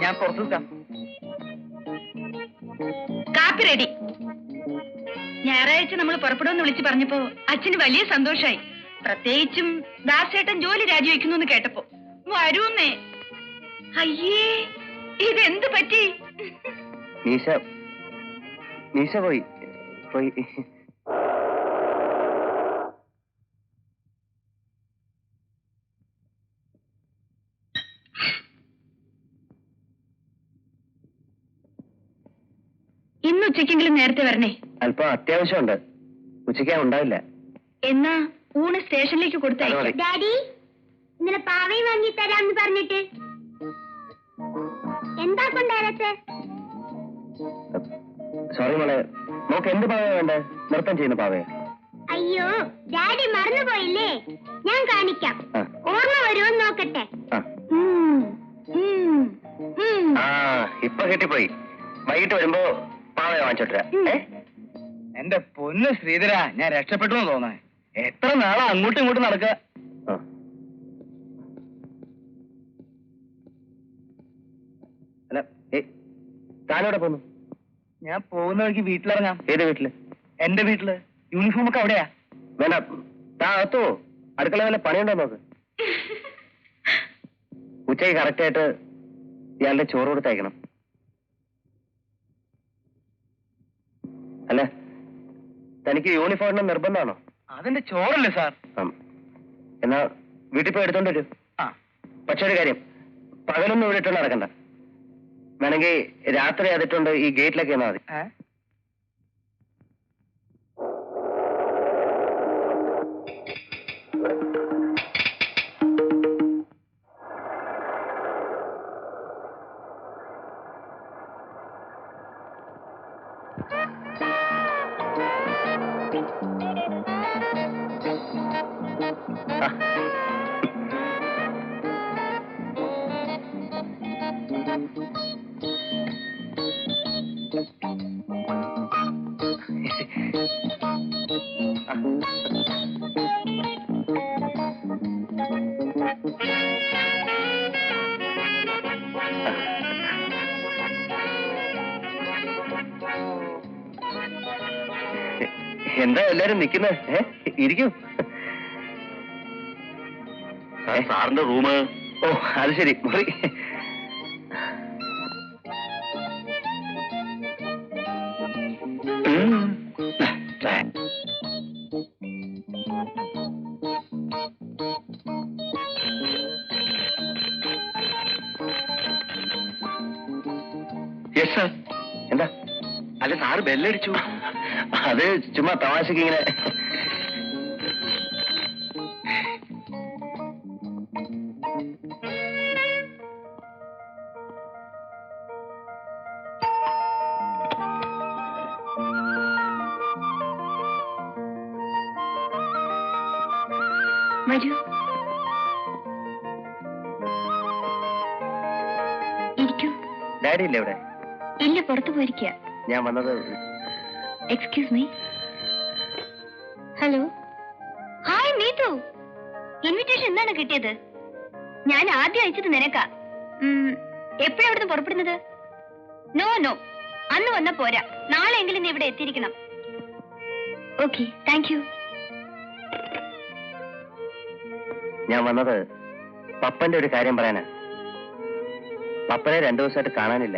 ഞാൻ പുറത്തു നിൽക്കാം. കാപ്പി റെഡി. ഞായറാഴ്ച നമ്മൾ പുറപ്പെടുമെന്ന് വിളിച്ചു പറഞ്ഞപ്പോ അച്ഛന് വലിയ സന്തോഷായി. പ്രത്യേകിച്ചും ദാസേട്ടൻ ജോലി രാജിവെക്കുന്നു എന്ന് കേട്ടപ്പോ. വരൂന്നേ. അയ്യേ, ഇതെന്ത് പറ്റി? നീശ പോയി. ഇന്ന് ഉച്ചയ്ക്കെങ്കിലും നേരത്തെ വരണേ. അല്പം അത്യാവശ്യമുണ്ട്. ഉച്ചയ്ക്ക് ഉണ്ടാവില്ല. എന്നാ ഊണ് സ്റ്റേഷനിലേക്ക് കൊടുത്തയക്കാം. ഡാഡി, ഇന്നലെ പാവയും വാങ്ങി തരാന്ന് പറഞ്ഞിട്ട് എന്താ കൊണ്ടുവരത്തെ? സോറി മോളെ, നോക്ക് എന്ത് പാവയാ വേണ്ടേ? നൃത്തം ചെയ്യുന്ന പാവയാ? അയ്യോ, ഡാഡി മറന്നുപോയില്ലേ? ഞാൻ കാണിക്കാം. ആ. ഓർമ്മ വരുമോ നോക്കട്ടെ. ആ. ആ, ഇപ്പൊ കിട്ടിപ്പോയി. വൈകിട്ട് വരുമ്പോ പാവയെ വാങ്ങിച്ചോട്ടെ. എന്റെ പൊന്ന് ശ്രീധര, ഞാൻ രക്ഷപ്പെട്ടു എന്ന് തോന്നേ. എത്ര നാളാ അങ്ങോട്ടും ഇങ്ങോട്ടും നടക്കുക. അല്ല, താനോടെ പോന്നു? ഞാൻ പോകുന്ന വഴിക്ക് വീട്ടിലിറങ്ങാം. ഏത് വീട്ടില്? എന്റെ വീട്ടില്. യൂണിഫോം ഒക്കെ അവിടെയാ. വേണ്ട, താ അകത്തോ. അടുക്കള വല്ല പണിയുണ്ടോ നോക്ക്. ഉച്ചയ്ക്ക് കറക്റ്റായിട്ട് ഇയാളുടെ ചോറ് കൊടുത്തയക്കണം. അല്ല, തനിക്ക് യൂണിഫോമിന് നിർബന്ധമാണോ? അതെന്റെ ചോറല്ലേ സാർ? എന്നാ വീട്ടിൽ പോയി എടുത്തോണ്ട് വരൂ. ആ. പക്ഷെ ഒരു കാര്യം, പകലൊന്നും ഇവിടെ ഇട്ടോണ്ട് നടക്കണ്ട. വേണമെങ്കിൽ രാത്രി അതിട്ടുണ്ട് ഈ ഗേറ്റിലൊക്കെ എന്നാ മതി. എന്താ എല്ലാരും നിക്കുന്നത്? ഇരിക്കൂ. സാറിന്റെ റൂമ്. ഓ, അത് ശരി. മുറി. Yes sir. എന്താ? അല്ല, സാറ് ബെല്ലടിച്ചു. അത് ചുമ്മാ തമാശക്ക് ഇങ്ങനെ. വരൂ, ഇരിക്കൂ. ഡാഡി ഇല്ലേ ഇവിടെ? ഇല്ല, പുറത്തു പോയിരിക്കുക. ഞാൻ വന്നത് excuse me. Hello. Hi Neethu. Invitation എന്താണ് കിട്ടിയത്? ഞാൻ ആദ്യം അയച്ചത് നിനക്കാ. എപ്പോഴാ അവിടുന്ന് പുറപ്പെടുന്നത്? നോ നോ, അന്ന് വന്ന പോരാ, നാളെ എങ്കിലും നീ ഇവിടെ എത്തിയിരിക്കണം. Okay, thank you. ഞാൻ വന്നത് പപ്പന്റെ ഒരു കാര്യം പറയാനാ. പപ്പനെ 2 ദിവസമായിട്ട് കാണാനില്ല.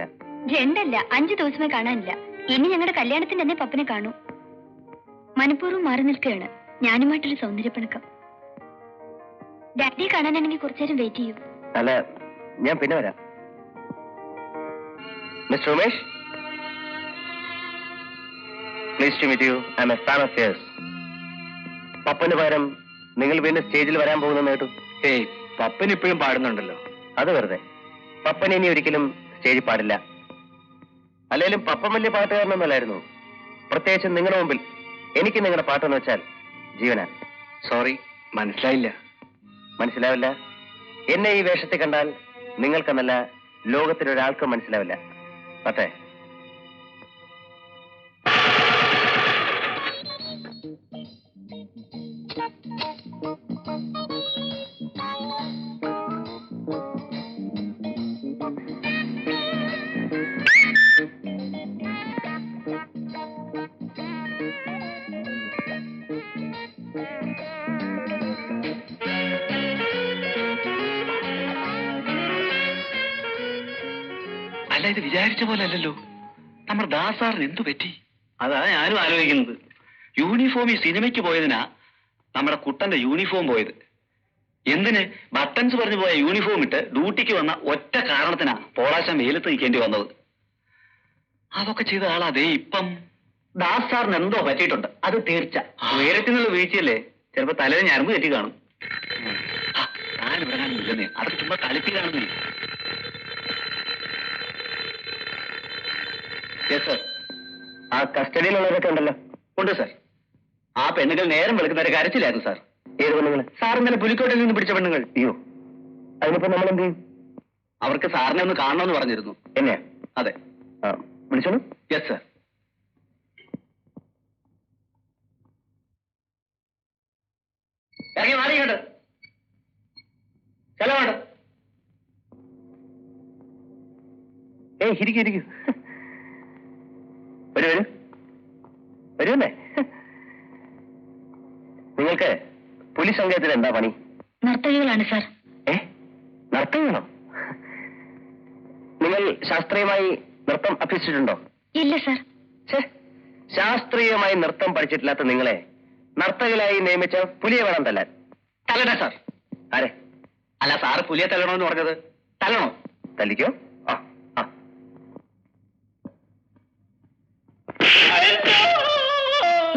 2 അല്ല 5 ദിവസമേ കാണാനില്ല. ഇനി ഞങ്ങളുടെ കല്യാണത്തിന് തന്നെ പപ്പനെ കാണൂ. മനഃപൂർവ്വം മാറി നിൽക്കുകയാണ്. ഞാനുമായിട്ടൊരു സൗന്ദര്യപ്പിണക്കം. ഡാഡിയെ കാണാനാണെങ്കിൽ കുറച്ചേരം വെയിറ്റ് ചെയ്യൂ. അല്ല, ഞാൻ പിന്നെ വരാം. Mister Umesh, please to meet you. I am a fan of yours. പപ്പന് പകരം നിങ്ങൾ വീണ്ടും സ്റ്റേജിൽ വരാൻ പോകുന്നെന്ന് കേട്ടു. ഏയ്, പപ്പൻ ഇപ്പോഴും പാടുന്നുണ്ടല്ലോ. അത് വെറുതെ. പപ്പൻ ഇനി ഒരിക്കലും സ്റ്റേജിൽ പാടില്ല. അല്ലെങ്കിലും പപ്പൻ വലിയ പാട്ടുകാരനൊന്നുമല്ലായിരുന്നു. പ്രത്യേകിച്ച് നിങ്ങളുടെ മുമ്പിൽ എനിക്ക് നിങ്ങളുടെ പാട്ടെന്ന് വെച്ചാൽ ജീവനാ. സോറി, മനസ്സിലായില്ല. മനസ്സിലാവില്ല? എന്നെ ഈ വേഷത്തിൽ കണ്ടാൽ നിങ്ങൾക്കെന്നല്ല ലോകത്തിലൊരാൾക്കും മനസ്സിലാവില്ല. പറ്റേ? അല്ല, ഇത് വിചാരിച്ച പോലെ അല്ലല്ലോ. നമ്മുടെ ദാസാറിന് എന്തു പറ്റി? അതാ ഞാനും ആലോചിക്കുന്നത്. യൂണിഫോം ഈ സിനിമയ്ക്ക് പോയതിനാ നമ്മുടെ കുട്ടന്റെ യൂണിഫോം പോയത്. എന്തിന് ബട്ടൺസ് പറഞ്ഞു പോയ യൂണിഫോം ഇട്ട് ഡ്യൂട്ടിക്ക് വന്ന ഒറ്റ കാരണത്തിനാ പോളാശം വെയിലത്ത് നിൽക്കേണ്ടി വന്നത്. അതൊക്കെ ചെയ്ത ആളാതേ ഇപ്പം. ദാസാറിന് എന്തോ പറ്റിയിട്ടുണ്ട്, അത് തീർച്ച. ഉയരത്തിനുള്ള വീഴ്ചയല്ലേ, ചിലപ്പോ തലയിൽ ഞരമ്പ് തെറ്റി കാണും. ഞാനിവിടെ കാണുന്നില്ലെന്നേ, അതൊക്കെ ചുമ്മാ കളിപ്പി കാണുന്നേ. Yes sir. ആ കസ്റ്റഡിയിലുള്ളവരൊക്കെ ഉണ്ടല്ലോ? ഉണ്ട് സാർ. ആ പെണ്ണുങ്ങൾ നേരം വെളുക്കുന്നവരെ കരച്ചിലായിരുന്നു സാർ. ഏത് പെണ്ണുങ്ങൾ? സാർ ഇന്നലെ പുലിക്കോട്ടിൽ നിന്ന് പിടിച്ച പെണ്ണുങ്ങൾ. അയ്യോ, അതിനിപ്പോ നമ്മൾ എന്ത് ചെയ്യും? അവർക്ക് സാറിനെ ഒന്ന് കാണണമെന്ന് പറഞ്ഞിരുന്നു. എന്നെ? അതെ. വിളിച്ചോളൂ. Yes sir. ഇറങ്ങി മാറിയുണ്ട്. ചെലവാണ്. ഏയ്, ഇരിക്കൂ ഇരിക്കൂ. വരൂ വരുന്നേ. നിങ്ങൾക്ക് പോലീസ് സംഘത്തിൽ എന്താ പണി? നർത്തകികളാണ് സാർ. നർത്തകികളോ? നിങ്ങൾ ശാസ്ത്രീയമായി നൃത്തം അഭ്യസിച്ചിട്ടുണ്ടോ? ഇല്ല സാർ. ശാസ്ത്രീയമായി നൃത്തം പഠിച്ചിട്ടില്ലാത്ത നിങ്ങളെ നർത്തകിലായി നിയമിച്ച പുലിയെ വേണം തല്ലാൻ. തല്ലണേ സാർ. ആരെ? അല്ല, സാറ് പുലിയെ തല്ലണമെന്ന് പറഞ്ഞത്. തല്ലണോ? തല്ലിക്കോ.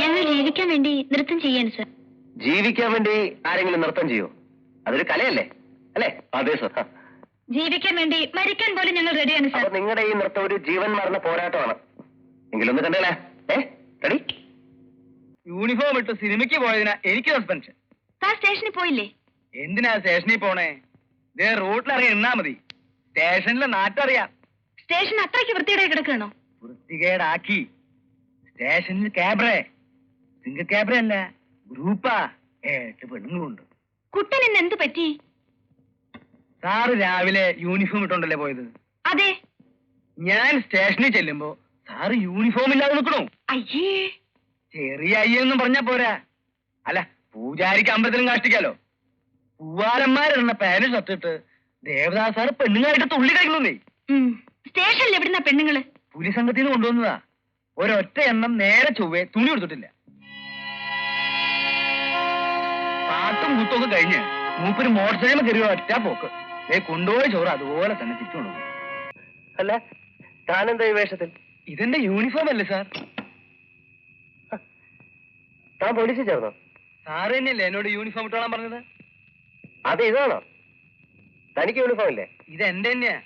ഞങ്ങൾ ജീവിക്കാൻ വേണ്ടി നൃത്തം ചെയ്യാണ് സാർ. ജീവിക്കാൻ വേണ്ടി ആരെങ്കിലും നൃത്തം ചെയ്യോ? അതൊരു കലയല്ലേ, അല്ലേ? അതെ സാർ. ജീവിക്കാൻ വേണ്ടി മരിക്കാൻ പോലും ഞങ്ങൾ റെഡിയാണ് സാർ. അപ്പൊ നിങ്ങളുടെ ഈ നൃത്തം ഒരു ജീവൻ മാറുന്ന പോരാട്ടമാണ്. എങ്കിലൊന്ന് കണ്ടല്ലേ? റെഡി? യൂണിഫോം ഇട്ട് സിനിമയ്ക്ക് പോയതിനാ എനിക്ക് സസ്പെൻഷൻ. സാർ സ്റ്റേഷനിൽ പോയില്ലേ? എന്തിനാ സ്റ്റേഷനിൽ പോണേ? ഇതേ റൂട്ടിലിറങ്ങി നിന്നാ മതി. സ്റ്റേഷനിലെ നാട്ടറിയാം. സ്റ്റേഷൻ അത്രയ്ക്ക് വൃത്തിയുടെ കിടക്കണോ? വൃത്തികേടാക്കി. സ്റ്റേഷനിൽ ക്യാബ്രേ, സിംഗിൾ ക്യാബ്രേ അല്ല, ഗ്രൂപ്പാ. 8 പെണ്ണുങ്ങളുണ്ട്. കുട്ടൻ ഇന്ന് എന്ത് പറ്റി? സാറ് രാവിലെ യൂണിഫോം ഇട്ടോണ്ടല്ലേ പോയത്? അതെ. ഞാൻ സ്റ്റേഷനിൽ ചെല്ലുമ്പോ സാറ് യൂണിഫോം ഇല്ലാതെ നിൽക്കണോ? അയ്യേ, ചെറിയ അയ്യൊന്നും പറഞ്ഞാ പോരാ. അല്ല, പൂജാരിക്ക് അമ്പലത്തിലും കാഷ്ടിക്കാലോ. പൂവാലന്മാരെണ്ണ പാന് ഷർട്ടിട്ട് ദേവദാസ് സാറ് പെണ്ണുങ്ങളായിട്ട് തുള്ളി കഴിക്കുന്നേ. സ്റ്റേഷനിൽ എവിടുന്ന പെണ്ണുങ്ങള്? പുലി സംഘത്തിൽ നിന്ന് കൊണ്ടുവന്നതാ. ഒരൊറ്റ എണ്ണം നേരെ ചൊവ്വേ തുണി കൊടുത്തിട്ടില്ല. പാട്ടും കൂട്ടൊക്കെ കഴിഞ്ഞ് മൂപ്പര് മോട്ടോർ സൈക്കിൾ കയറിയോ ഒറ്റ പോക്ക്. കൊണ്ടുപോയ ചോറ് അതുപോലെ തന്നെ തിരിച്ചു കൊണ്ടുപോകും. അല്ല, താനെന്താ ഈ വേഷത്തിൽ? ഇതെന്റെ യൂണിഫോം അല്ലേ സാർ? താൻ പോലീസിൽ ചേർന്നോ? സാറ് തന്നെയല്ലേ എന്നോട് യൂണിഫോം ഇട്ടോളാൻ പറഞ്ഞത്? അത് ഇതാണോ? തനിക്ക് യൂണിഫോം ഇല്ലേ? ഇതെന്റെ തന്നെയാ.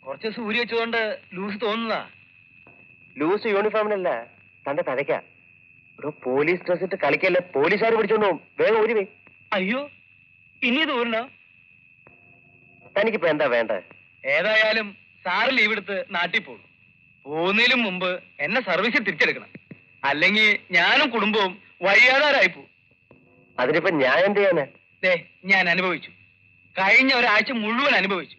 കുറച്ച് ദിവസം ഊരി വെച്ചുകൊണ്ട് ലൂസ് തോന്നുന്നതാ. ലൂസ് യൂണിഫോമിനല്ല, തന്റെ തലയ്ക്ക. ഒരു പോലീസ് ഡ്രസ് ഇട്ട് കളിക്കല്ലേ, പോലീസുകാർ പിടിച്ചോണ്ട് പോകും. വേഗം ഊരി വേ. അയ്യോ, ഇനി ഇത് ഊരണോ? തനിക്കിപ്പോ എന്താ വേണ്ടത്? ഏതായാലും സാറ് ലീവ് എടുത്ത് നാട്ടിൽ പോകും. പോകുന്നതിലും മുമ്പ് എന്നെ സർവീസിൽ തിരിച്ചെടുക്കണം. അല്ലെങ്കിൽ ഞാനും കുടുംബവും വഴിയാതാരായിപ്പോ. അതിനിപ്പോ ഞാൻ എന്ത് ചെയ്യാനാ? ഞാൻ അനുഭവിച്ചു. കഴിഞ്ഞ ഒരാഴ്ച മുഴുവൻ അനുഭവിച്ചു.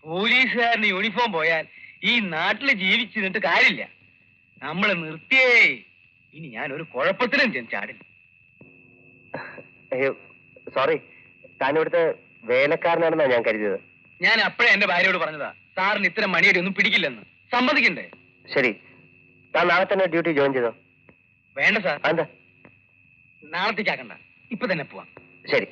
പോലീസുകാരന് യൂണിഫോം പോയാൽ ഈ നാട്ടിൽ ജീവിച്ചിരുന്നിട്ട് കാര്യമില്ല. നമ്മളെ നിർത്തിയേ. ഇനി ഞാൻ ഒരു കുഴപ്പത്തിലും ചാടില്ല. അയ്യോ സോറി, താൻ ഇവിടുത്തെ വേലക്കാരനാണെന്നാ ഞാൻ കരുതിയത്. ഞാൻ അപ്പഴേ എന്റെ ഭാര്യയോട് പറഞ്ഞതാ, സാറിന് ഇത്തരം മണിയടി ഒന്നും പിടിക്കില്ലെന്ന്. സമ്മതിക്കണ്ടേ? ശരി, താൻ നാളെ തന്നെ ഡ്യൂട്ടി ജോയിൻ ചെയ്തോ. വേണ്ട സാർ, എന്താ? നാളത്തേക്കാക്കണ്ട, ഇപ്പൊ തന്നെ പോവാം. ശരി.